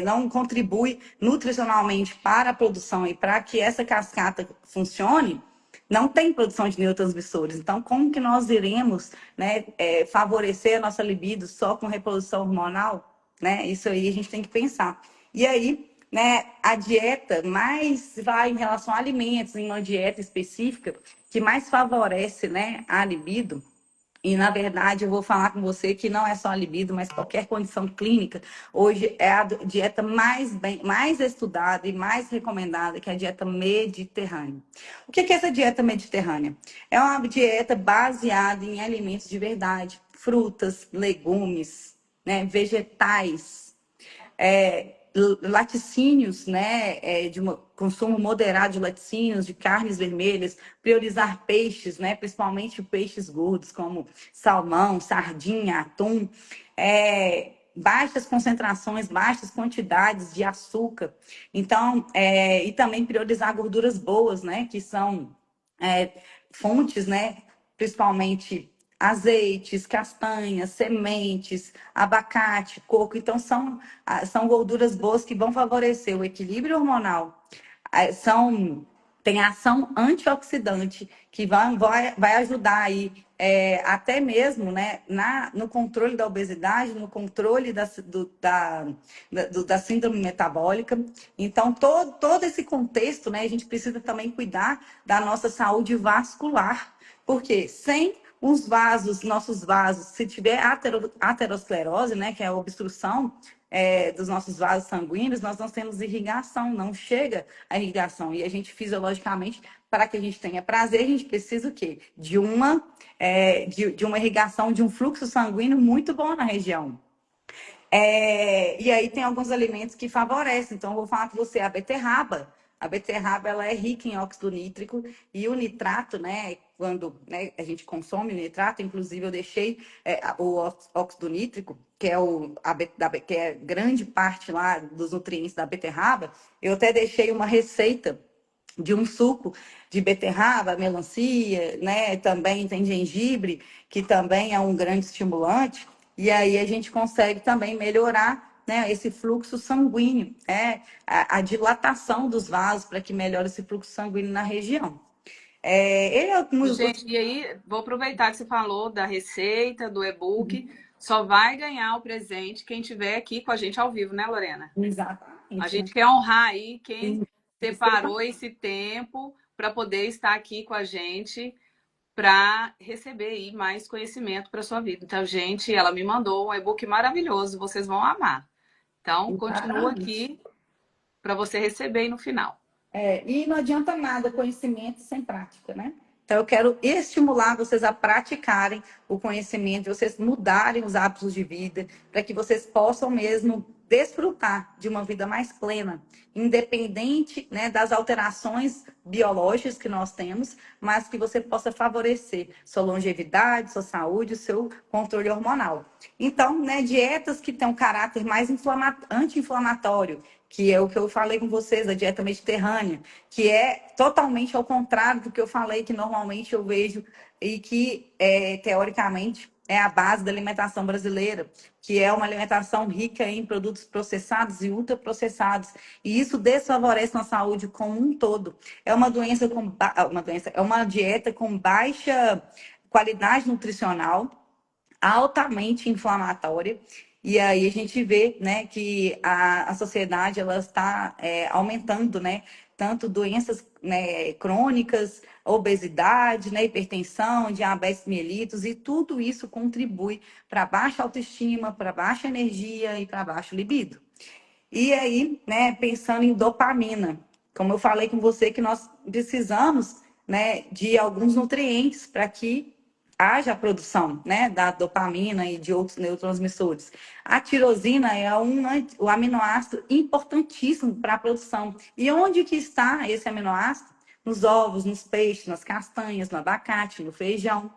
não contribui nutricionalmente para a produção e para que essa cascata funcione, não tem produção de neurotransmissores. Então, como que nós iremos, né, favorecer a nossa libido só com reposição hormonal? Né? Isso aí a gente tem que pensar. E aí, né, a dieta mais vai em relação a alimentos, em uma dieta específica, que mais favorece, né, a libido. E, na verdade, eu vou falar com você que não é só a libido, mas qualquer condição clínica. Hoje é a dieta mais estudada e mais recomendada, que é a dieta mediterrânea. O que é essa dieta mediterrânea? É uma dieta baseada em alimentos de verdade, frutas, legumes, né, vegetais, laticínios, né, de consumo moderado de laticínios, de carnes vermelhas, priorizar peixes, né, principalmente peixes gordos, como salmão, sardinha, atum, baixas concentrações, baixas quantidades de açúcar. Então, e também priorizar gorduras boas, né, que são fontes, né, principalmente azeites, castanhas, sementes, abacate, coco. Então, são gorduras boas que vão favorecer o equilíbrio hormonal. Tem ação antioxidante que vai ajudar aí até mesmo, né, no controle da obesidade, no controle da síndrome metabólica. Então, todo esse contexto, né, a gente precisa também cuidar da nossa saúde vascular, porque sem os vasos, nossos vasos, se tiver aterosclerose, né, que é a obstrução dos nossos vasos sanguíneos, nós não temos irrigação, não chega a irrigação. E a gente, fisiologicamente, para que a gente tenha prazer, a gente precisa o quê? De uma irrigação, de um fluxo sanguíneo muito bom na região. E aí tem alguns alimentos que favorecem. Então, eu vou falar com você, a beterraba. A beterraba, ela é rica em óxido nítrico e o nitrato, né? Quando, né, a gente consome o nitrato, inclusive eu deixei o óxido nítrico, que que é grande parte lá dos nutrientes da beterraba, eu até deixei uma receita de um suco de beterraba, melancia, né? Também tem gengibre, que também é um grande estimulante. E aí a gente consegue também melhorar, né, esse fluxo sanguíneo, a dilatação dos vasos para que melhore esse fluxo sanguíneo na região. Ele é Gente, e aí, vou aproveitar que você falou da receita, do e-book. Só vai ganhar o presente quem estiver aqui com a gente ao vivo, né, Lorena? A Exatamente, né? gente quer honrar aí quem Isso. separou esse tempo para poder estar aqui com a gente para receber aí mais conhecimento para sua vida. Então, gente, ela me mandou um e-book maravilhoso, vocês vão amar. Então, continua Exatamente. aqui para você receber aí no final. E não adianta nada conhecimento sem prática, né? Então, eu quero estimular vocês a praticarem o conhecimento, vocês mudarem os hábitos de vida, para que vocês possam mesmo desfrutar de uma vida mais plena, independente, né, das alterações biológicas que nós temos, mas que você possa favorecer sua longevidade, sua saúde, o seu controle hormonal. Então, né, dietas que têm um caráter mais anti-inflamatório, que é o que eu falei com vocês, a dieta mediterrânea, que é totalmente ao contrário do que eu falei, que normalmente eu vejo e que, teoricamente, é a base da alimentação brasileira, que é uma alimentação rica em produtos processados e ultraprocessados. E isso desfavorece a saúde como um todo. É uma doença é uma dieta com baixa qualidade nutricional, altamente inflamatória. E aí a gente vê, né, que a sociedade ela está aumentando, né, tanto doenças, né, crônicas, obesidade, né, hipertensão, diabetes mellitus, e tudo isso contribui para baixa autoestima, para baixa energia e para baixo libido. E aí, né, pensando em dopamina, como eu falei com você que nós precisamos, né, de alguns nutrientes para que haja a produção, né, da dopamina e de outros neurotransmissores. A tirosina é o aminoácido importantíssimo para a produção. E onde que está esse aminoácido? Nos ovos, nos peixes, nas castanhas, no abacate, no feijão.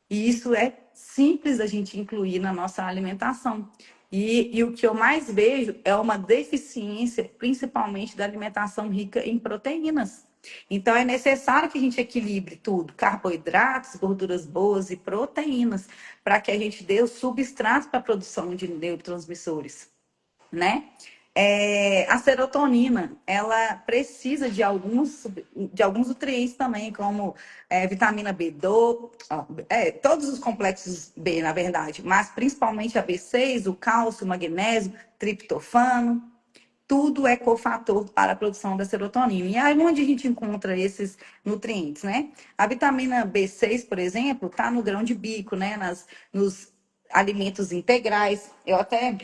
E isso é simples a gente incluir na nossa alimentação. E o que eu mais vejo é uma deficiência, principalmente da alimentação rica em proteínas. Então, é necessário que a gente equilibre tudo: carboidratos, gorduras boas e proteínas, para que a gente dê o substrato para a produção de neurotransmissores, né? A serotonina, ela precisa de alguns nutrientes também, como vitamina B12, todos os complexos B, na verdade, mas principalmente a B6, o cálcio, o magnésio, triptofano, tudo é cofator para a produção da serotonina. E aí, onde a gente encontra esses nutrientes, né? A vitamina B6, por exemplo, está no grão de bico, né? Nos alimentos integrais. Eu até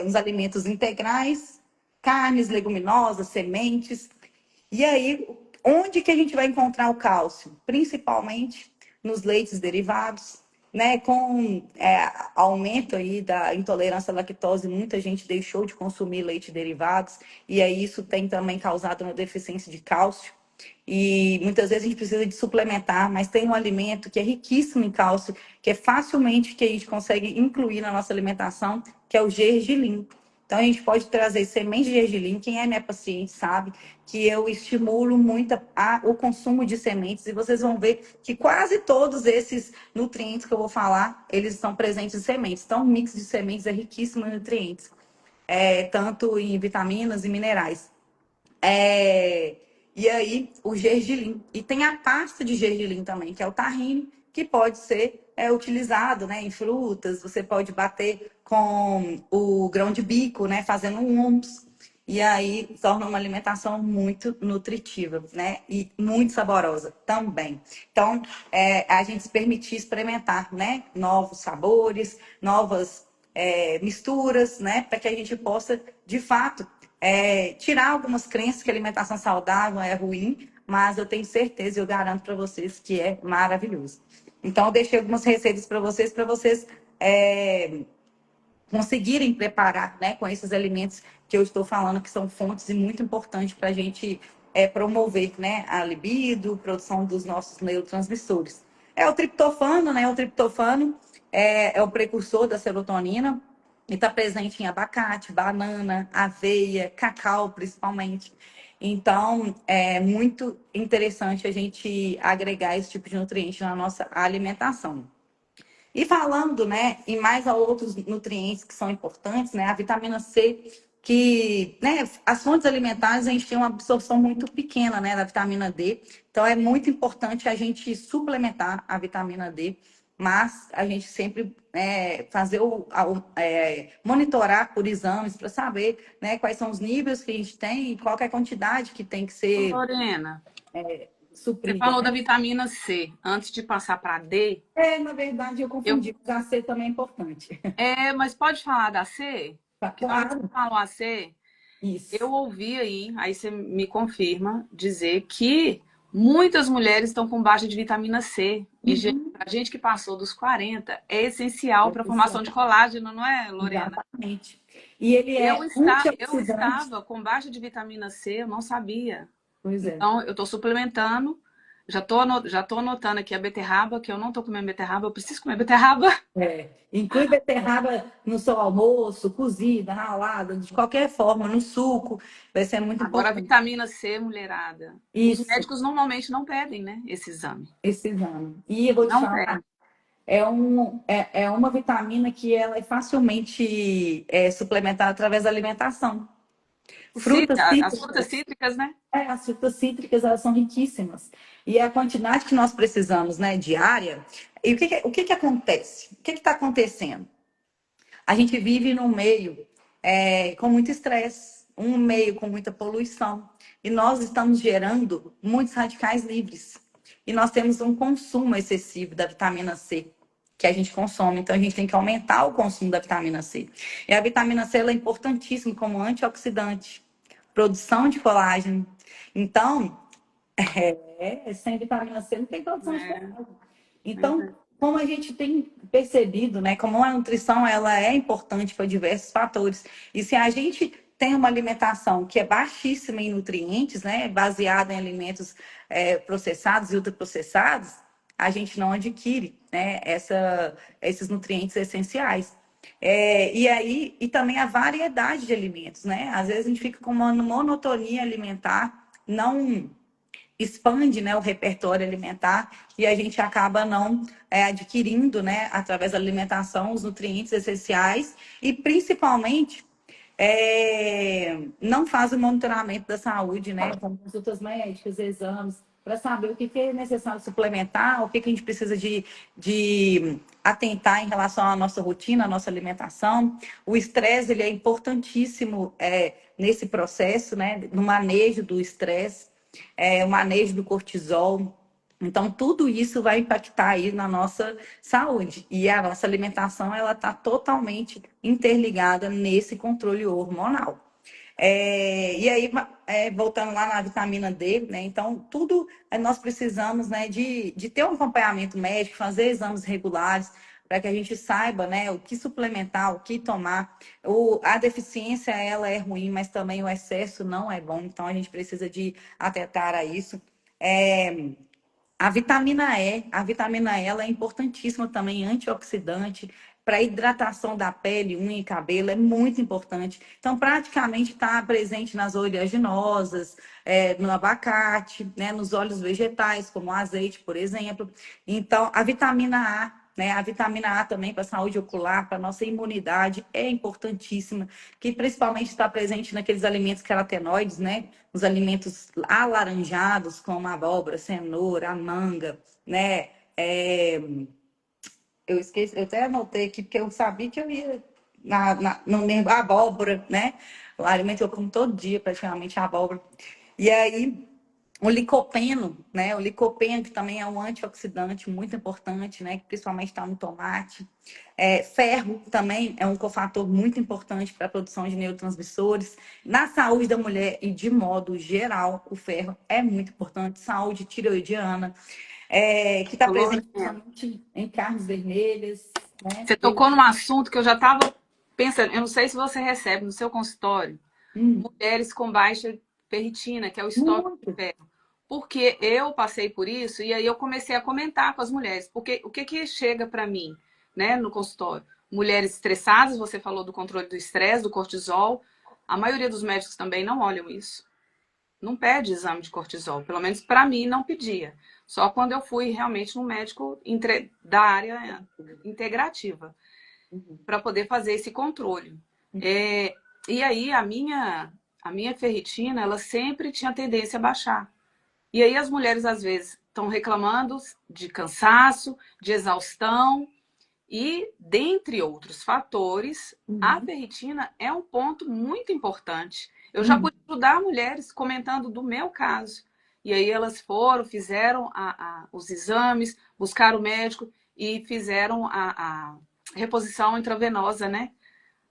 os alimentos integrais, carnes, leguminosas, sementes. E aí, onde que a gente vai encontrar o cálcio? Principalmente nos leites derivados, né? Com aumento aí da intolerância à lactose, muita gente deixou de consumir leite derivados, e aí isso tem também causado uma deficiência de cálcio. E muitas vezes a gente precisa de suplementar, mas tem um alimento que é riquíssimo em cálcio, que é facilmente que a gente consegue incluir na nossa alimentação, que é o gergelim. Então, a gente pode trazer semente de gergelim. Quem é minha paciente sabe que eu estimulo muito o consumo de sementes, e vocês vão ver que quase todos esses nutrientes que eu vou falar, eles estão presentes em sementes. Então, o mix de sementes é riquíssimo em nutrientes, tanto em vitaminas e minerais. É, E aí, o gergelim. E tem a pasta de gergelim também, que é o tahine, que pode ser utilizado, né, em frutas. Você pode bater com o grão de bico, né, fazendo um hummus. E aí, torna uma alimentação muito nutritiva, né, e muito saborosa também. Então, a gente se permitir experimentar, né, novos sabores, novas misturas, né, para que a gente possa, de fato, tirar algumas crenças que a alimentação saudável é ruim, mas eu tenho certeza e eu garanto para vocês que é maravilhoso. Então, eu deixei algumas receitas para vocês conseguirem preparar, né, com esses alimentos que eu estou falando, que são fontes e muito importantes para a gente promover, né, a libido, produção dos nossos neurotransmissores. O triptofano, né? O triptofano é o precursor da serotonina e está presente em abacate, banana, aveia, cacau, principalmente. Então, é muito interessante a gente agregar esse tipo de nutriente na nossa alimentação. E falando, né, em mais a outros nutrientes que são importantes, né, a vitamina C, que, né, as fontes alimentares a gente tem uma absorção muito pequena, né, da vitamina D. Então é muito importante a gente suplementar a vitamina D, mas a gente sempre fazer monitorar por exames para saber, né, quais são os níveis que a gente tem e qual que é a quantidade que tem que ser Lorena, você suprida, falou da né? vitamina C. Antes de passar para D, Na verdade, eu eu confundi, mas a C também é importante. mas pode falar da C? Que na hora que você Claro, falou a C, eu isso. ouvi aí você me confirma, dizer que muitas mulheres estão com baixa de vitamina C. E Uhum. A gente que passou dos 40 é essencial para a formação Essencial. de colágeno, não é, Lorena? Exatamente. E ele é Eu antioxidante. estava com baixa de vitamina C, eu não sabia. Pois é. Então, eu estou suplementando. Já tô anotando aqui a beterraba, que eu não estou comendo beterraba, eu preciso comer beterraba. É. Inclui beterraba no seu almoço, cozida, ralada, de qualquer forma, no suco. Vai ser muito Agora, a importante. vitamina C, mulherada. Os Isso, médicos normalmente não pedem, né, esse exame. esse exame. E eu vou te Não falar, pedem. é uma vitamina que ela é facilmente suplementada através da alimentação. Frutas As frutas cítricas, cítricas, né? as frutas cítricas, elas são riquíssimas. E a quantidade que nós precisamos, né, diária. E o que que acontece? O que está acontecendo? A gente vive num meio com muito estresse, um meio com muita poluição. E nós estamos gerando muitos radicais livres. E nós temos um consumo excessivo da vitamina C que a gente consome. Então, a gente tem que aumentar o consumo da vitamina C. E a vitamina C ela é importantíssima como antioxidante, produção de colágeno. Então, sem vitamina C não tem produção de É, colágeno. pois Então, é. como a gente tem percebido, né, como a nutrição ela é importante para diversos fatores. E se a gente tem uma alimentação que é baixíssima em nutrientes, né, baseada em alimentos processados e ultraprocessados, a gente não adquire, né, esses nutrientes essenciais. E aí, e também a variedade de alimentos, né? Às vezes a gente fica com uma monotonia alimentar, não expande, né, o repertório alimentar e a gente acaba não adquirindo, né, através da alimentação, os nutrientes essenciais e principalmente não faz o monitoramento da saúde, né, com consultas médicas, exames, para saber o que é necessário suplementar, o que a gente precisa de atentar em relação à nossa rotina, à nossa alimentação. O estresse ele é importantíssimo nesse processo, né, no manejo do estresse, o manejo do cortisol. Então, tudo isso vai impactar aí na nossa saúde. E a nossa alimentação, ela está totalmente interligada nesse controle hormonal. E aí, voltando lá na vitamina D, né? Então, tudo nós precisamos, né, de ter um acompanhamento médico, fazer exames regulares, para que a gente saiba, né, o que suplementar, o que tomar. A deficiência, ela é ruim, mas também o excesso não é bom. Então, a gente precisa de atentar a isso. É, a vitamina E, ela é importantíssima também, antioxidante, para hidratação da pele, unha e cabelo, é muito importante. Então, praticamente está presente nas oleaginosas, no abacate, né, nos óleos vegetais, como o azeite, por exemplo. Então, a vitamina A, né, a vitamina A também para a saúde ocular, para a nossa imunidade, é importantíssima, que principalmente está presente naqueles alimentos carotenoides, né? Os alimentos alaranjados, como a abóbora, cenoura, a manga, né? Eu esqueci, eu até anotei aqui, porque eu sabia que eu ia no mesmo, a abóbora, né? O alimento eu como todo dia, praticamente, a abóbora. E aí, o licopeno, né? O licopeno, que também é um antioxidante muito importante, né? Que principalmente está no tomate. Ferro também é um cofator muito importante para a produção de neurotransmissores. Na saúde da mulher e de modo geral, o ferro é muito importante. Saúde tireoidiana, que está presente Lorena, somente em carnes vermelhas, né? você tocou num assunto que eu já estava pensando. Eu não sei se você recebe no seu consultório mulheres com baixa ferritina, que é o estoque de Muito. ferro. Porque eu passei por isso e aí eu comecei a comentar com as mulheres. Porque o que que chega para mim, né, no consultório? Mulheres estressadas, você falou do controle do estresse, do cortisol. A maioria dos médicos também não olham isso. Não pede exame de cortisol. Pelo menos para mim não pedia. Só quando eu fui realmente no médico da área integrativa para poder fazer esse controle. E aí a minha ferritina, ela sempre tinha tendência a baixar. E aí as mulheres às vezes estão reclamando de cansaço, de exaustão e dentre outros fatores, a Uhum, ferritina é um ponto muito importante. Eu já uhum. pude ajudar mulheres comentando do meu caso. E aí elas foram, fizeram os exames, buscaram o médico e fizeram a reposição intravenosa, né?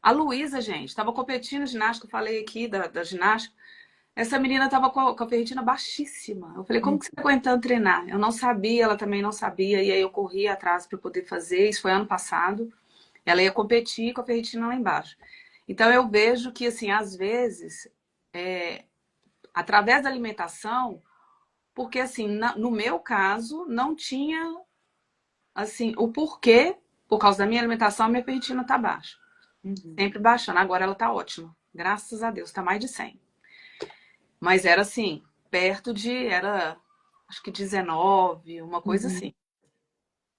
A Luísa, gente, estava competindo em ginástica, eu falei aqui da ginástica. essa menina tava com a ferritina baixíssima. Eu falei, como que você tá aguentando treinar? Eu não sabia, ela também não sabia, e aí eu corri atrás para poder fazer. Isso foi ano passado. Ela ia competir com a ferritina lá embaixo. Então eu vejo que, assim, às vezes, através da alimentação, porque assim, no meu caso, não tinha assim o porquê, por causa da minha alimentação, a minha ferritina tá baixa. Uhum. Sempre baixando. Agora ela tá ótima. Graças a Deus, tá mais de 100. Mas era assim, era acho que 19, uma coisa Uhum. assim.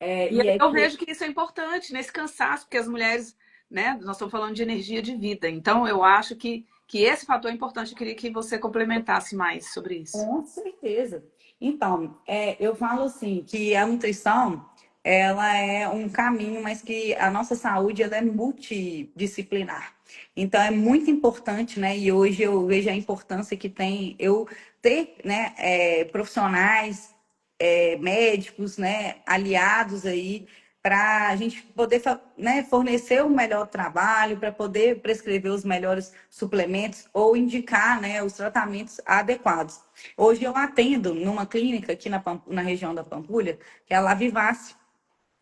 E E aí é eu que vejo que isso é importante nesse cansaço, porque as mulheres, né, nós estamos falando de energia de vida. Então eu acho que esse fator é importante. Eu queria que você complementasse mais sobre isso. Com certeza. Então, eu falo assim que a nutrição ela é um caminho, mas que a nossa saúde ela é multidisciplinar. Então, é muito importante, né? E hoje eu vejo a importância que tem eu ter, né, profissionais, médicos, né, aliados aí para a gente poder, né, fornecer o melhor trabalho, para poder prescrever os melhores suplementos ou indicar, né, os tratamentos adequados. Hoje eu atendo numa clínica aqui na região da Pampulha, que é a Lavivace,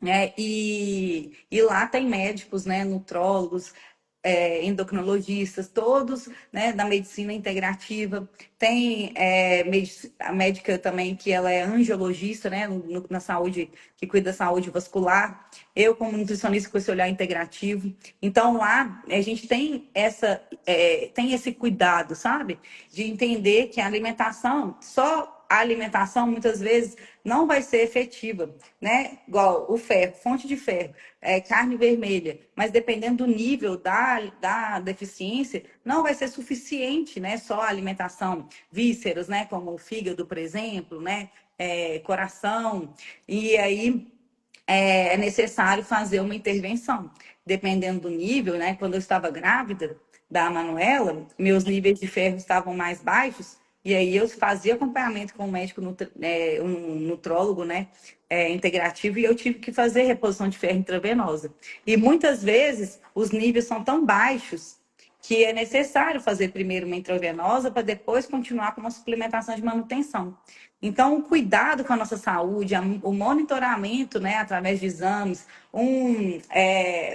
né? E lá tem médicos, né, nutrólogos, endocrinologistas, todos, né, da medicina integrativa. Tem a médica também que ela é angiologista, né, na saúde, que cuida da saúde vascular. Eu, como nutricionista, com esse olhar integrativo. Então, lá a gente tem tem esse cuidado, sabe? De entender que a alimentação, só a alimentação, muitas vezes, não vai ser efetiva, né? Igual o ferro, fonte de ferro, carne vermelha, mas dependendo do nível da deficiência, não vai ser suficiente, né? Só a alimentação, vísceras, né? Como o fígado, por exemplo, né? Coração, e aí é necessário fazer uma intervenção. Dependendo do nível, né? Quando eu estava grávida da Manuela, meus níveis de ferro estavam mais baixos, e aí eu fazia acompanhamento com o médico, um nutrólogo, né? Integrativo, e eu tive que fazer reposição de ferro intravenosa. E muitas vezes os níveis são tão baixos que é necessário fazer primeiro uma intravenosa para depois continuar com uma suplementação de manutenção. Então, o cuidado com a nossa saúde, o monitoramento, né, através de exames,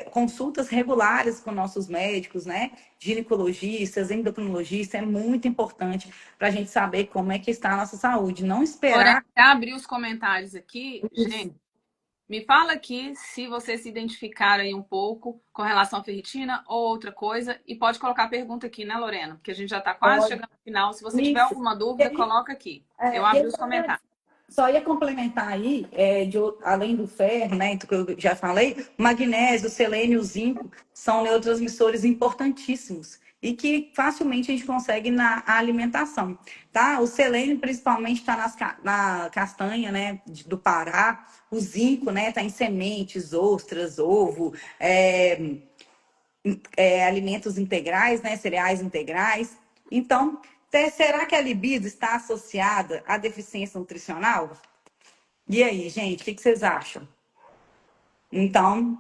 consultas regulares com nossos médicos, né, ginecologistas, endocrinologistas, é muito importante para a gente saber como é que está a nossa saúde. Não Lorena, esperar já abri os comentários aqui. Gente, isso. me fala aqui se vocês se identificaram aí um pouco com relação à ferritina ou outra coisa. E pode colocar a pergunta aqui, né, Lorena? Porque a gente já está quase Pode. chegando no final. Se você tiver Isso. alguma E dúvida, aí, coloca aqui. Eu e abri eu os comentários. só ia complementar aí, além do ferro, né, que eu já falei, o magnésio, o selênio e o zinco são neurotransmissores importantíssimos e que facilmente a gente consegue na alimentação, tá? O selênio principalmente está na castanha, né, do Pará, o zinco, né, está em sementes, ostras, ovo, alimentos integrais, né, cereais integrais. Então, será que a libido está associada à deficiência nutricional? E aí, gente, o que vocês acham? Então,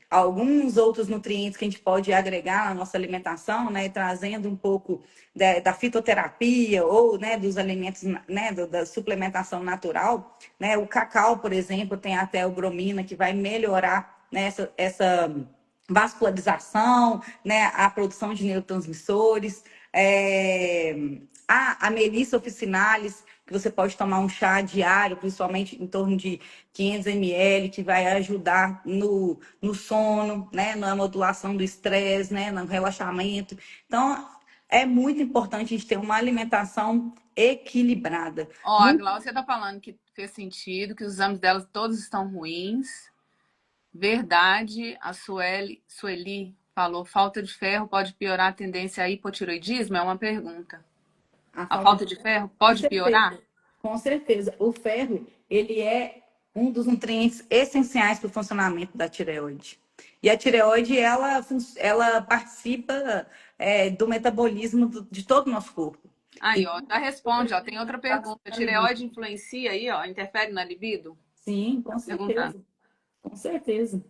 alguns outros nutrientes que a gente pode agregar na nossa alimentação, né, trazendo um pouco da fitoterapia ou, né, dos alimentos, né, da suplementação natural, né, o cacau, por exemplo, tem até o bromina que vai melhorar, né, essa vascularização, né, a produção de neurotransmissores, a Melissa officinalis, que você pode tomar um chá diário, principalmente em torno de 500 ml, que vai ajudar no sono, né, na modulação do estresse, né, no relaxamento. Então, é muito importante a gente ter uma alimentação equilibrada. Ó, a Muito Glaucia tá falando que fez sentido, que os exames dela todos estão ruins. Verdade, a Sueli falou, falta de ferro pode piorar a tendência a hipotiroidismo? É uma pergunta. a A falta de falta de ferro Com pode piorar? certeza, com certeza. O ferro, ele é um dos nutrientes essenciais para o funcionamento da tireoide. E a tireoide, ela participa do metabolismo de todo o nosso corpo. Aí, E ó, já responde, ó. Tem outra pergunta. A tireoide influencia aí, ó, interfere na libido? sim, Tá com perguntando. certeza. Com certeza.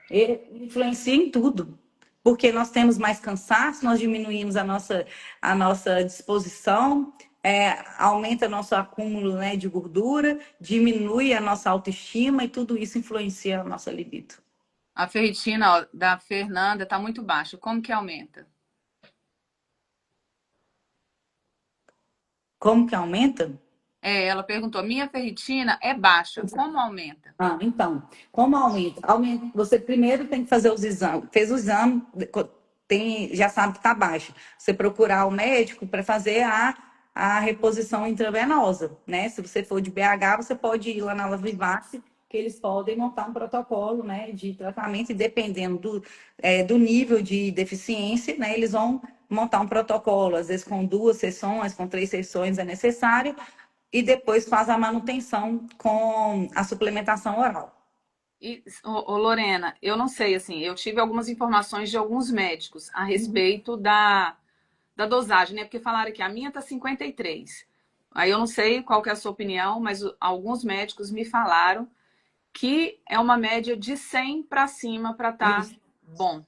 Ele influencia em tudo. porque nós temos mais cansaço, nós diminuímos a nossa disposição, aumenta nosso acúmulo, né, de gordura, diminui a nossa autoestima e tudo isso influencia a nossa libido. A ferritina, ó, da Fernanda tá muito baixa. Como que aumenta? Como que aumenta? Ela perguntou: minha ferritina é baixa, como aumenta? Então, como aumenta? Você primeiro tem que fazer os exames. Fez o exame, já sabe que está baixo. Você procurar o médico para fazer a reposição intravenosa, né? Se você for de BH, você pode ir lá na Vivace, que eles podem montar um protocolo, né, de tratamento, e dependendo do nível de deficiência, né, eles vão montar um protocolo, às vezes com 2 sessões, com 3 sessões é necessário, e depois faz a manutenção com a suplementação oral. E, Lorena, eu não sei, assim, eu tive algumas informações de alguns médicos a respeito da dosagem, né? Porque falaram que a minha tá 53. Aí eu não sei qual que é a sua opinião, mas alguns médicos me falaram que é uma média de 100 para cima para estar Isso. bom,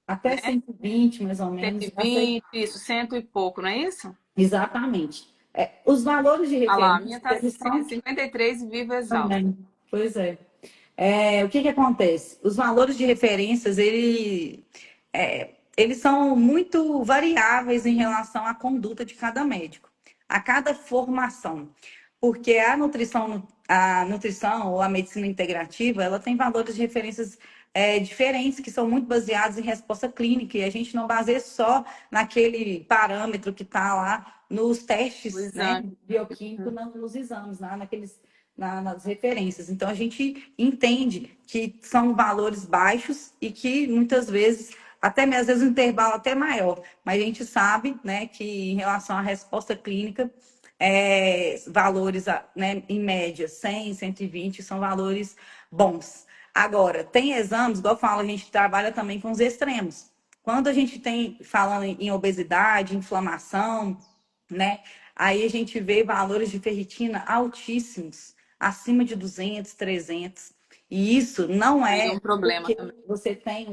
Até né? 120, mais ou menos. 120, isso, cento e pouco, não é isso? Exatamente. Os valores de Ah lá, a referência, minha tá eles são 53 e viva exausta. também. Pois é. O que que acontece? Os valores de referências, eles são muito variáveis em relação à conduta de cada médico, a cada formação. Porque a nutrição ou a medicina integrativa, ela tem valores de referências diferentes, que são muito baseados em resposta clínica, e a gente não baseia só naquele parâmetro que está lá nos O testes, né, exame. bioquímicos, nos exames, nas referências. Então, a gente entende que são valores baixos e que muitas vezes, até mesmo às vezes um intervalo até maior, mas a gente sabe, né, que em relação à resposta clínica, valores, né, em média, 100, 120 são valores bons. Agora, tem exames, igual eu falo, a gente trabalha também com os extremos. Quando a gente tem, falando em obesidade, inflamação, né? Aí a gente vê valores de ferritina altíssimos, acima de 200, 300. E isso não Seria é um problema porque também. você tem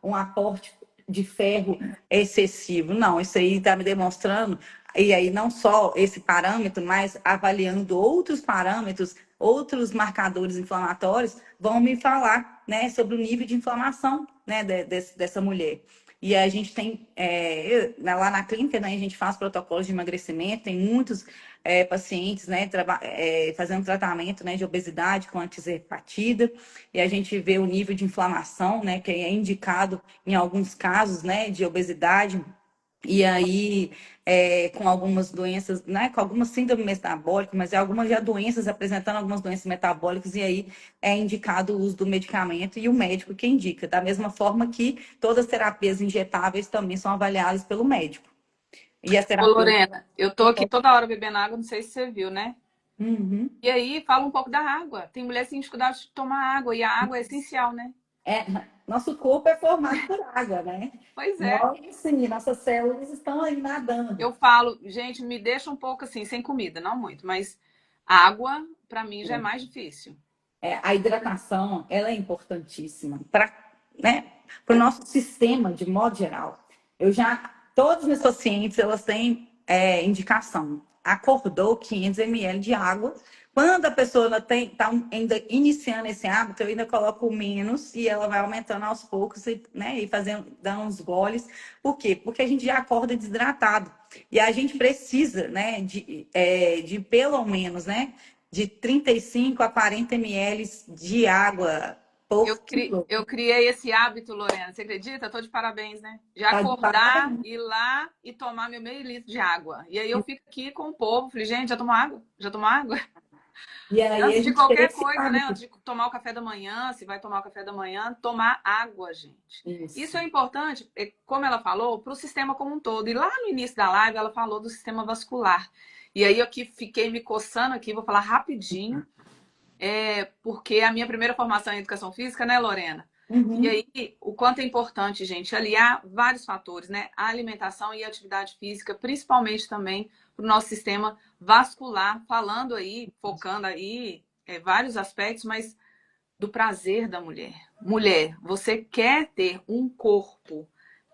um aporte de ferro excessivo. Não, isso aí está me demonstrando. E aí, não só esse parâmetro, mas avaliando outros parâmetros, outros marcadores inflamatórios, vão me falar, né, sobre o nível de inflamação, né, dessa mulher. E a gente tem, lá na clínica, né, a gente faz protocolos de emagrecimento, tem muitos pacientes, né, fazendo tratamento, né, de obesidade com antiserpatida, e a gente vê o nível de inflamação, né, que é indicado em alguns casos, né, de obesidade, e aí, com algumas doenças, né, com algumas síndromes metabólicas, mas algumas já doenças, apresentando algumas doenças metabólicas, e aí é indicado o uso do medicamento e o médico que indica. Da mesma forma que todas as terapias injetáveis também são avaliadas pelo médico. E as Ô, terapias. Lorena, eu tô aqui toda hora bebendo água, não sei se você viu, né? Uhum. E aí, fala um pouco da água. Tem mulher que tem dificuldade de tomar água, e a água é essencial, né? É, nosso corpo é formado por água, né? Pois é. Nós, sim, nossas células estão aí nadando. Eu falo, gente, me deixa um pouco assim, sem comida, não muito, mas água, pra mim, já é mais difícil. A hidratação, ela é importantíssima para, né, o nosso sistema de modo geral. Todos os meus pacientes, elas têm indicação. Acordou 500 ml de água. Quando a pessoa está ainda iniciando esse hábito, eu ainda coloco menos e ela vai aumentando aos poucos, né, e dando uns goles. Por quê? Porque a gente já acorda desidratado. E a gente precisa, né, de pelo menos, né, de 35 a 40 ml de água por quilo. Eu criei esse hábito, Lorena, você acredita? Tô de parabéns, né? De Tá de acordar, parabéns. ir lá e tomar meu meio litro de água. E aí eu fico aqui com o povo, falei, gente, já tomou água? Já tomou água? E aí a Antes de gente tem qualquer esse coisa, né? hábito. Antes de tomar o café da manhã, se vai tomar o café da manhã, tomar água, gente. Isso Isso. é importante, como ela falou, para o sistema como um todo. E lá no início da live, ela falou do sistema vascular. E aí eu aqui fiquei me coçando aqui, vou falar rapidinho, porque a minha primeira formação é em educação física, né, Lorena? E Uhum. aí, o quanto é importante, gente, aliar vários fatores, né? A alimentação e a atividade física, principalmente também para o nosso sistema vascular, falando aí, focando aí vários aspectos, mas do prazer da mulher. Mulher, você quer ter um corpo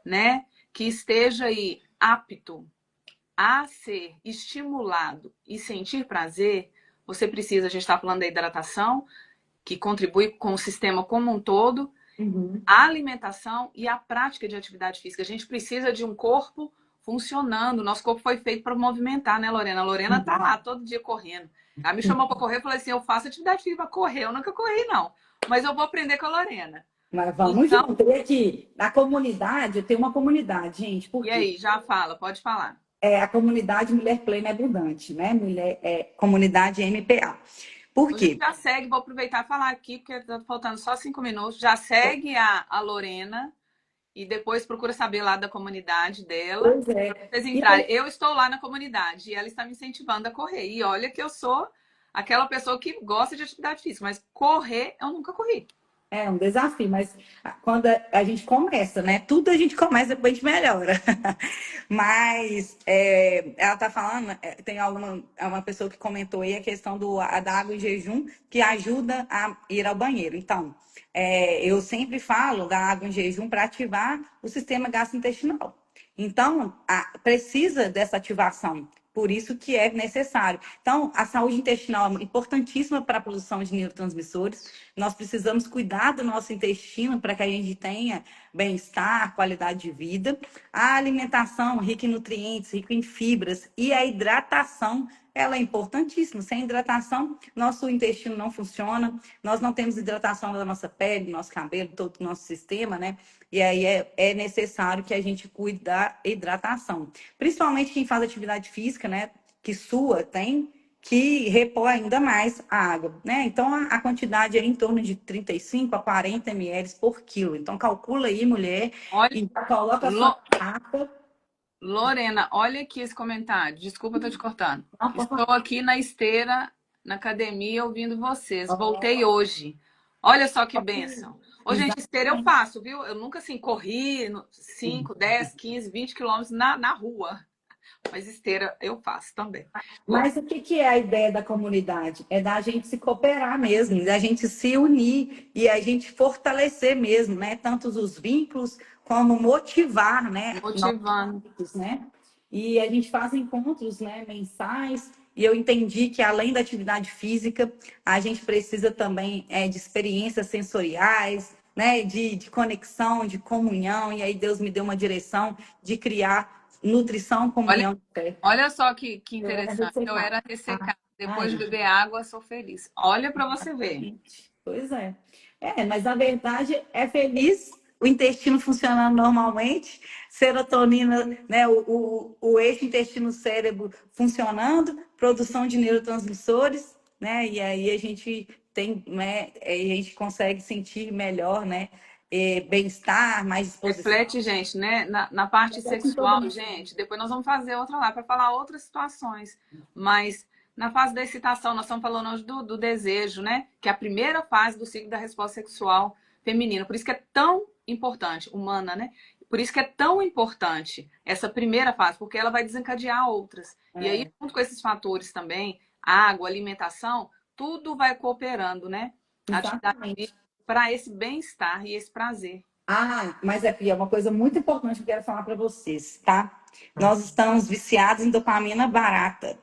né, que esteja aí apto a ser estimulado e sentir prazer, você precisa, a gente está falando da hidratação, que contribui com o sistema como um todo, Uhum. a alimentação e a prática de atividade física. A gente precisa de um corpo funcionando. Nosso corpo foi feito para movimentar, né, Lorena? A Lorena tá lá todo dia correndo. Ela me chamou para correr, eu falei assim: eu faço atividade física para correr. Eu nunca corri, não. Mas eu vou aprender com a Lorena. Mas vamos Então, junto. E aqui, na comunidade, eu tenho uma comunidade, gente, por e quê? aí, já fala, pode falar. É a comunidade Mulher Plena Abundante, né? Comunidade MPA. Por A gente quê? já segue, vou aproveitar e falar aqui, porque tá faltando só 5 minutos. Já segue a Lorena e depois procura saber lá da comunidade dela. Pois é. Vocês E entrarem. Eu estou lá na comunidade e ela está me incentivando a correr. E olha que eu sou aquela pessoa que gosta de atividade física, mas correr eu nunca corri. é um desafio, mas quando a gente começa, né? Tudo a gente começa, depois a gente melhora. Mas ela tá falando, tem uma pessoa que comentou aí a questão da água em jejum que ajuda a ir ao banheiro. Então, eu sempre falo da água em jejum para ativar o sistema gastrointestinal. Então, precisa dessa ativação. Por isso que é necessário. Então, a saúde intestinal é importantíssima para a produção de neurotransmissores. Nós precisamos cuidar do nosso intestino para que a gente tenha bem-estar, qualidade de vida. A alimentação rica em nutrientes, rica em fibras e a hidratação, ela é importantíssima. Sem hidratação, nosso intestino não funciona. Nós não temos hidratação da nossa pele, do nosso cabelo, todo o nosso sistema, né? E aí é necessário que a gente cuide da hidratação. Principalmente quem faz atividade física, né? Que sua, tem que repor ainda mais a água, né? Então, a quantidade é em torno de 35 a 40 ml por quilo. Então, calcula aí, mulher, Olha, e já coloca a sua Lo- garrafa. Lorena, olha aqui esse comentário. Desculpa, eu tô te cortando. Não, por Estou favor. aqui na esteira, na academia, ouvindo vocês. Voltei hoje. Olha só que bênção. Ô, gente, esteira eu Exatamente. faço, viu? Eu nunca assim corri 5, 10, 15, 20 quilômetros na rua. Mas esteira eu faço também. Ô, Mas o que é a ideia da comunidade? É da gente se cooperar mesmo, da gente se unir e a gente fortalecer mesmo, né? Tanto os vínculos como motivar, né? Nossos motivando. hábitos, né? E a gente faz encontros, né? Mensais. E eu entendi que além da atividade física, a gente precisa também de experiências sensoriais, né? De conexão, de comunhão. E aí Deus me deu uma direção de criar nutrição, Olha, comunhão. olha só que Eu era interessante. Eu ressecada. era Ah, ressecada. Depois de ai, beber água, sou feliz. Olha para você ver. gente. Pois é. Mas na verdade é feliz, o intestino funcionando normalmente, serotonina, né, o eixo intestino-cérebro funcionando, produção de neurotransmissores, né, e aí a gente tem, né, a gente consegue sentir melhor, né, bem-estar, mais disposição. Reflete, gente, né? Na parte Reflete em todo sexual, mundo. gente, depois nós vamos fazer outra lá para falar outras situações. Mas na fase da excitação, nós estamos falando hoje do desejo, né? Que é a primeira fase do ciclo da resposta sexual feminina. Por isso que é tão importante, humana, né? Por isso que é tão importante essa primeira fase, porque ela vai desencadear outras. E aí, É, junto com esses fatores também, água, alimentação, tudo vai cooperando, né? Atividade exatamente. para esse bem-estar e esse prazer. Mas aqui é uma coisa muito importante que eu quero falar para vocês, tá? Nós estamos viciados em dopamina barata,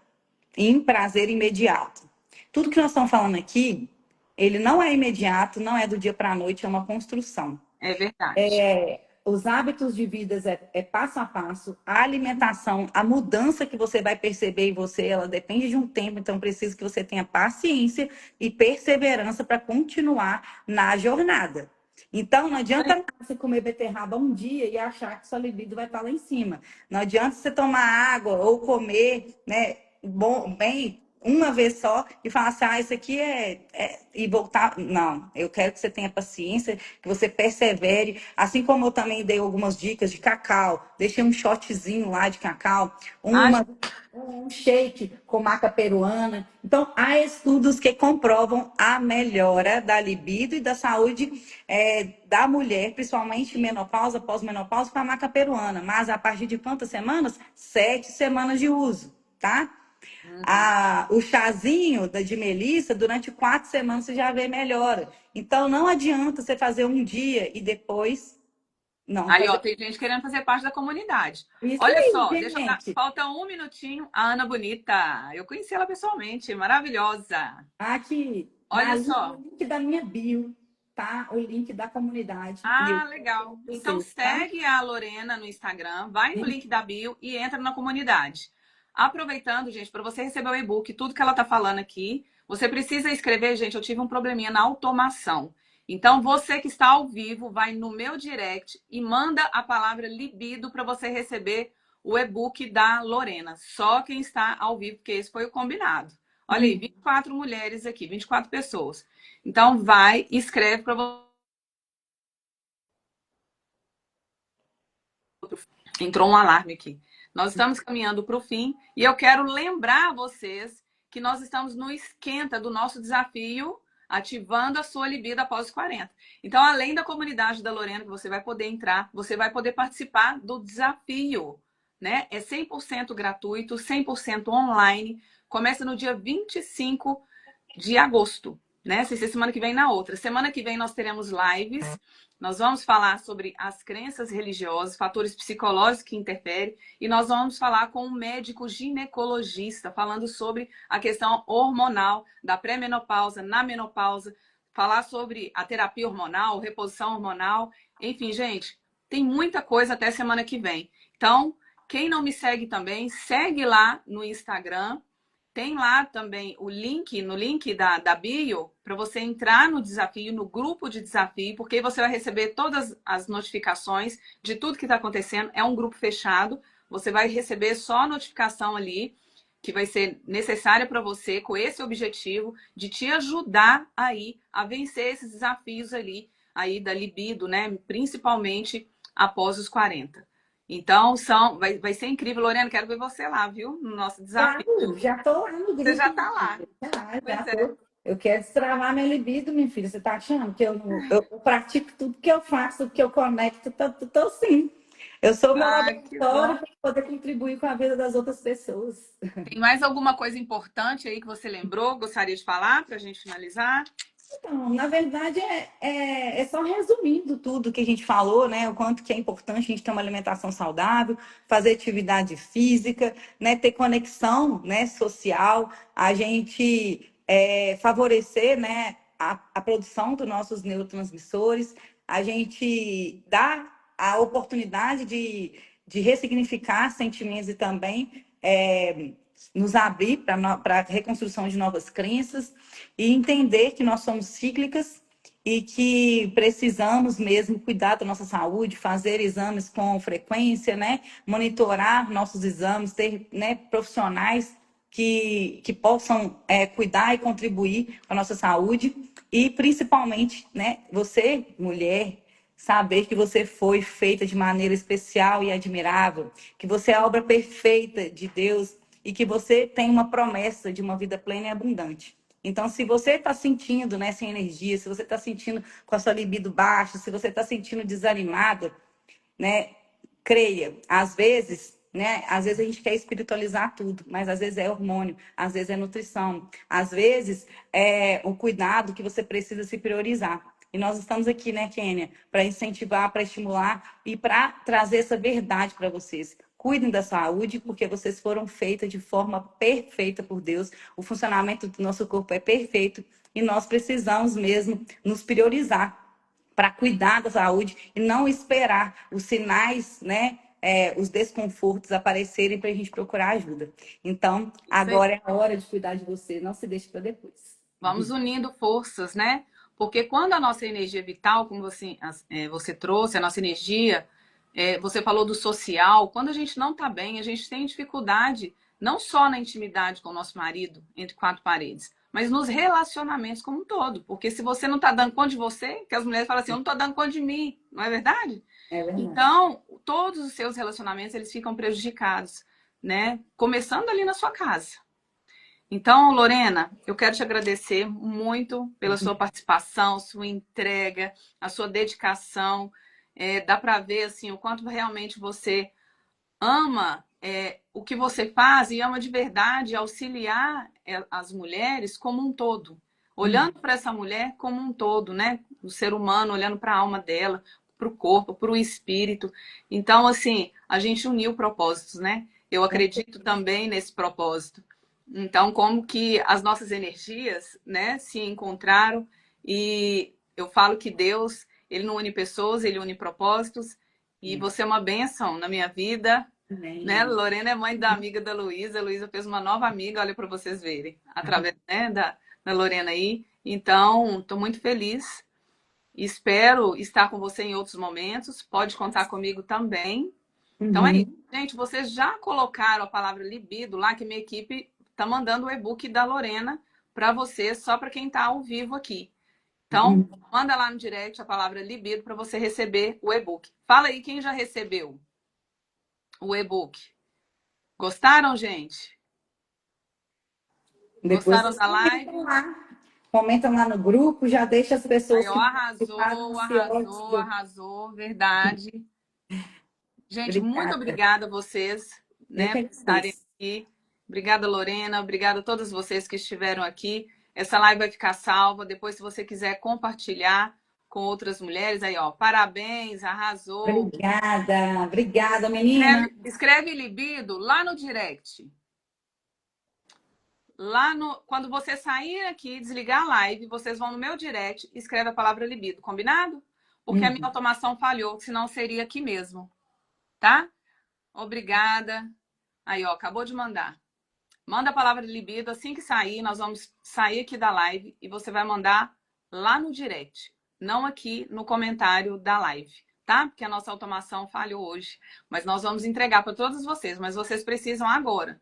em prazer imediato. Tudo que nós estamos falando aqui, ele não é imediato, não é do dia para a noite, é uma construção. É verdade. Os hábitos de vida é passo a passo, a alimentação, a mudança que você vai perceber em você, ela depende de um tempo, então preciso que você tenha paciência e perseverança para continuar na jornada. Então, não adianta você comer beterraba um dia e achar que sua libido vai estar lá em cima. Não adianta você tomar água ou comer, né, bom, bem, uma vez só e falar assim, isso aqui e voltar. Não, eu quero que você tenha paciência, que você persevere. Assim como eu também dei algumas dicas de cacau, deixei um shotzinho lá de cacau, Ah, um shake com maca peruana. Então, há estudos que comprovam a melhora da libido e da saúde da mulher, principalmente menopausa, pós-menopausa, com a maca peruana. Mas a partir de quantas semanas? 7 semanas de uso, tá? uhum. O chazinho de melissa, durante 4 semanas você já vê melhora. Então, não adianta você fazer um dia e depois Não, Aí, ó, fazer tem gente querendo fazer parte da comunidade. isso Olha aí, só, deixa eu dar. gente. Falta um minutinho. A Ana Bonita. Eu conheci ela pessoalmente, maravilhosa. Aqui, Olha no só. link da minha bio, tá? O link da comunidade. E eu Ah, quero legal. Então vocês, tá? segue a Lorena no Instagram, vai no link da bio e entra na comunidade. Aproveitando, gente, para você receber o e-book, tudo que ela tá falando aqui, você precisa escrever, gente, eu tive um probleminha na automação. Então, você que está ao vivo, vai no meu direct e manda a palavra libido para você receber o e-book da Lorena. Só quem está ao vivo, porque esse foi o combinado. Olha aí, Hum. 24 mulheres aqui, 24 pessoas. Então, vai e escreve para você. Entrou um alarme aqui. Nós estamos caminhando para o fim e eu quero lembrar vocês que nós estamos no esquenta do nosso desafio ativando a sua libido após os 40. Então, além da comunidade da Lorena, que você vai poder entrar, você vai poder participar do desafio, né? É 100% gratuito, 100% online. Começa no dia 25 de agosto, né? Se semana que vem na outra. Semana que vem nós teremos lives. Nós vamos falar sobre as crenças religiosas, fatores psicológicos que interferem, e nós vamos falar com um médico ginecologista, falando sobre a questão hormonal da pré-menopausa, na menopausa, falar sobre a terapia hormonal, reposição hormonal. Enfim, gente, tem muita coisa até semana que vem. Então, quem não me segue também, segue lá no Instagram. Tem lá também o link, no link da bio, para você entrar no desafio, no grupo de desafio, porque você vai receber todas as notificações de tudo que está acontecendo. É um grupo fechado, você vai receber só a notificação ali, que vai ser necessária para você, com esse objetivo de te ajudar aí a vencer esses desafios ali, aí da libido, né? Principalmente após os 40. Então, vai ser incrível. Lorena, quero ver você lá, viu? No nosso desafio. Claro, já tô lá no Você grupo, já minha está lá. filha. Já Pois é. tô. Eu quero destravar minha libido, minha filha. Você tá achando que eu, eu pratico tudo que eu faço, tudo que eu conecto, tô sim. Eu sou uma Ah, que bom. laboratório para poder contribuir com a vida das outras pessoas. Tem mais alguma coisa importante aí que você lembrou, gostaria de falar para a gente finalizar? Então, na verdade, é só resumindo tudo que a gente falou, né? O quanto que é importante a gente ter uma alimentação saudável, fazer atividade física, né? Ter conexão, né? Social, a gente favorecer, né? A produção dos nossos neurotransmissores, a gente dar a oportunidade de ressignificar sentimentos e também nos abrir para a reconstrução de novas crenças e entender que nós somos cíclicas e que precisamos mesmo cuidar da nossa saúde, fazer exames com frequência, né? Monitorar nossos exames, ter, né, profissionais que possam cuidar e contribuir com a nossa saúde e principalmente, né, você, mulher, saber que você foi feita de maneira especial e admirável, que você é a obra perfeita de Deus e que você tem uma promessa de uma vida plena e abundante. Então, se você está sentindo, né, sem energia, se você está sentindo com a sua libido baixa, se você está sentindo desanimada, né, creia, às vezes a gente quer espiritualizar tudo, mas às vezes é hormônio, às vezes é nutrição, às vezes é o cuidado que você precisa se priorizar. E nós estamos aqui, né, Kênia, para incentivar, para estimular e para trazer essa verdade para vocês. Cuidem da saúde, porque vocês foram feitas de forma perfeita por Deus. O funcionamento do nosso corpo é perfeito e nós precisamos mesmo nos priorizar para cuidar da saúde e não esperar os sinais, né, os desconfortos aparecerem para a gente procurar ajuda. Então, Isso aí. agora é a hora de cuidar de você, não se deixe para depois. Vamos unindo forças, né? Porque quando a nossa energia vital, como você trouxe, a nossa energia, você falou do social, quando a gente não está bem, a gente tem dificuldade não só na intimidade com o nosso marido, entre quatro paredes, mas nos relacionamentos como um todo. Porque se você não está dando conta de você, que as mulheres falam assim, eu não estou dando conta de mim, não é verdade? É verdade. Então, todos os seus relacionamentos, eles ficam prejudicados, né? Começando ali na sua casa. Então, Lorena, eu quero te agradecer muito pela sua participação, sua entrega, a sua dedicação. Dá para ver assim o quanto realmente você ama o que você faz e ama de verdade auxiliar as mulheres como um todo, olhando para essa mulher como um todo, né? O ser humano olhando para a alma dela, para o corpo, para o espírito. Então, assim, a gente uniu propósitos, né? Eu acredito também nesse propósito. Então, como que as nossas energias, né, se encontraram e eu falo que Deus, ele não une pessoas, ele une propósitos. E você é uma bênção na minha vida, né? Amém. Lorena é mãe da amiga da Luísa. A Luísa fez uma nova amiga, olha para vocês verem, através, né, da Lorena aí. Então, estou muito feliz. Espero estar com você em outros momentos. Pode contar comigo também. Então é isso. Uhum. Gente, vocês já colocaram a palavra libido lá, que minha equipe está mandando o e-book da Lorena para vocês, só para quem está ao vivo aqui. Então, Uhum. manda lá no direct a palavra libido para você receber o e-book. Fala aí quem já recebeu o e-book. Gostaram, gente? Depois Gostaram vocês da comentam live? lá. Comentam lá no grupo, já deixa as Aí, pessoas ó, que participaram arrasou, ansiosas. arrasou, arrasou, verdade. Gente, muito Obrigada. obrigada a vocês, Eu né, que por estarem agradeço. aqui. Obrigada, Lorena. Obrigada a todos vocês que estiveram aqui. Essa live vai ficar salva. Depois, se você quiser compartilhar com outras mulheres, aí, ó, parabéns, arrasou. Obrigada. Obrigada, menina. Escreve libido lá no direct. Lá no, quando você sair aqui, desligar a live, vocês vão no meu direct e escreve a palavra libido, combinado? Porque a minha Uhum. automação falhou, senão seria aqui mesmo, tá? Obrigada. Aí, ó, acabou de mandar. Manda a palavra libido assim que sair, nós vamos sair aqui da live e você vai mandar lá no direct, não aqui no comentário da live, tá? Porque a nossa automação falhou hoje, mas nós vamos entregar para todos vocês, mas vocês precisam agora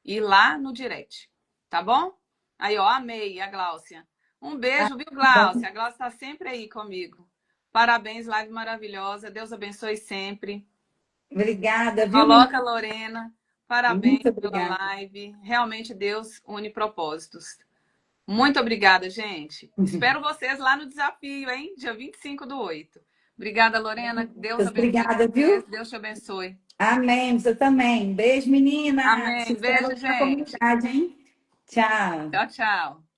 ir lá no direct, tá bom? Aí, ó, amei a Gláucia. Um Ah, beijo, viu, bom. Gláucia? A Gláucia está sempre aí comigo. Parabéns, live maravilhosa. Deus abençoe sempre. Obrigada, viu, Coloca, menina? Lorena. Parabéns Muito pela obrigada. live. Realmente Deus une propósitos. Muito obrigada, gente. Espero vocês lá no desafio, hein? Dia 25/8. Obrigada, Lorena. Deus abençoe Obrigada, vocês. viu? Deus te abençoe. Amém. Você também. Beijo, menina. Te Amém. espero Beijo, aqui na gente. comunidade, hein? Tchau. Tchau, tchau.